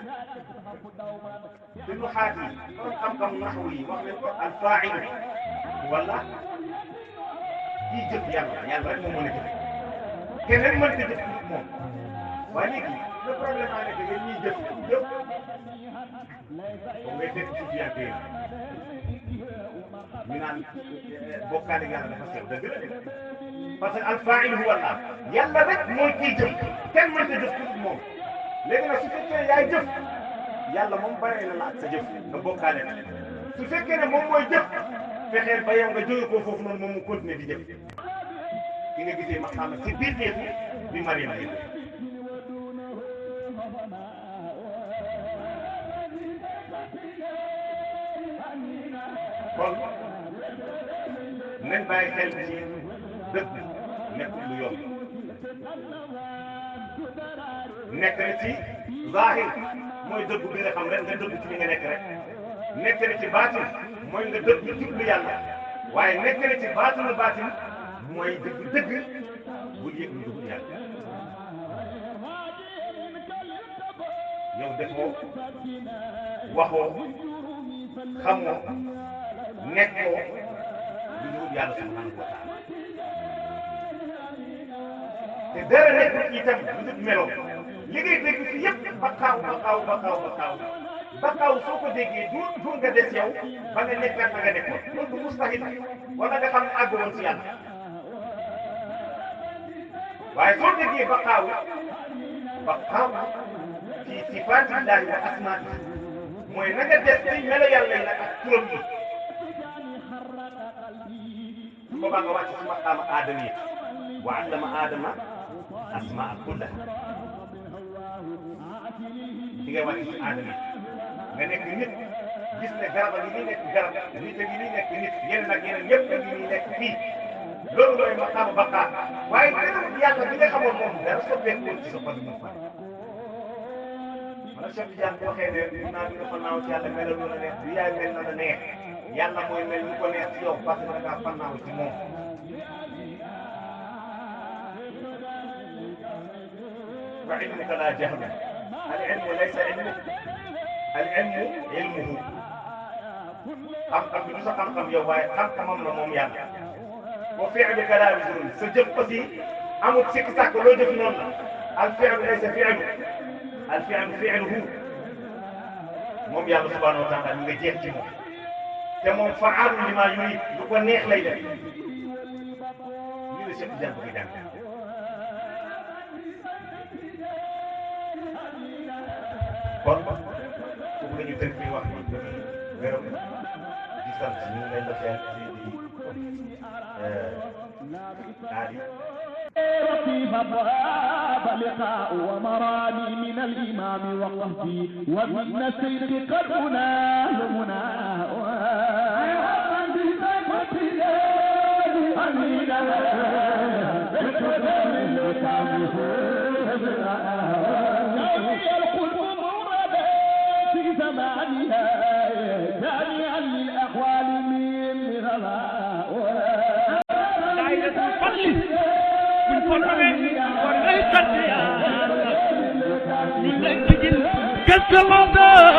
te nu xaat yi borom xam-xam naxwu yi wax nañ ko al-faa'ilu wala kii jëf yàlla rek moo mën a jëf keneen mënta jëf moom waaye léegi le problème a nekk yéen ñuy jëf boo ngay dégg ci biir ñu naan bokkaale yàlla dafa sew dëgg la parce que al-faa'il huwa Allah yàlla rek mooy kiy jëf kenn mënta jëf pour moom léegi nag su fekkee yaay jëf yàlla moom bare na la ak sa jëf nga bokkaale su fekkee ne moom mooy jëf fexeel ba yow nga jóge koo foofu noonu moom mu continuer di jëf ki nga gisee maqaama ci biir néegu bi Mariam yi kon nañ bàyyi xel ci dëgg nekk lu yomb nekk na ci zahir mooy dëgg bi nga xam rek nga dëgg ci li nga nekk rek nekk na ci baatin mooy nga dëgg jublu yàlla waaye nekk na ci baatinu baatin mooy dëgg bul yëg lu dugg yàlla yow defoo waxoo xamoo nekkoo lu dul yàlla subhanahu wa taala te dara nekkul itam lu dul melo li ngay dégg fi yëpp bakaaw soo ko déggee du nga des yow ba nga nekkaat ba nga nekkoon loolu du mustahil wala nga xam ne àgg woon si yàlla waaye soo déggee bakaaw fi sifaatillahi wa asmaa'ihi mooy na nga des ci melo yàlla yi nag ak turam yi su boobaa nga wàcc si maqaama aadama yi wa allama aadama asmaa kullaha ci ngay wàcc si aadama yi nga nekk nit gis ne garab a ngi nii nekk garab nit a ngi nii nekk nit yeneen ak yeneen yëpp a ngi nii nekk fii loolu mooy maqaama baqaa waaye terewul yàlla bi nga xamoon moom dara soppeeku woon ci sa xol moom man Cheikh Tidiane bu waxee ne naa bi nga fannaaw ci yàlla melal lu la neex du yaay mel na la neex yàlla mooy mel lu ko neex ci yow parce que da ngaa fannaaw ci moom wa ilmuka laa jahlu al ilmu laysa ilmu al ilmu ilmuhu xam-xam bi du sa xam-xam yow waaye xam-xamam la moom yàlla wa fi'luka laa wizrun sa jëf aussi amul sikki sàkk loo jëf noonu la al fi'lu laysa fi'lu al fi'lu fi'luhu moom yàlla subhanahu wa taala ñu nga jeex ci moom te moom fa'aalu limaa yurid lu ko neex lay def lii la Cheikh Tidiane bëgg jàng kon foofu la ñu tënk fi wax ni gërëm di sant ñu ngi leen di fay di رقيب أبواب لقاء ومرامي من الإمام وقهدي ومن السيد قد أنال مناء القلب موردا في زمانها جامعا للأحوال من غلاء دائرة الفضل والليس الديار من ليس الجل كالسماء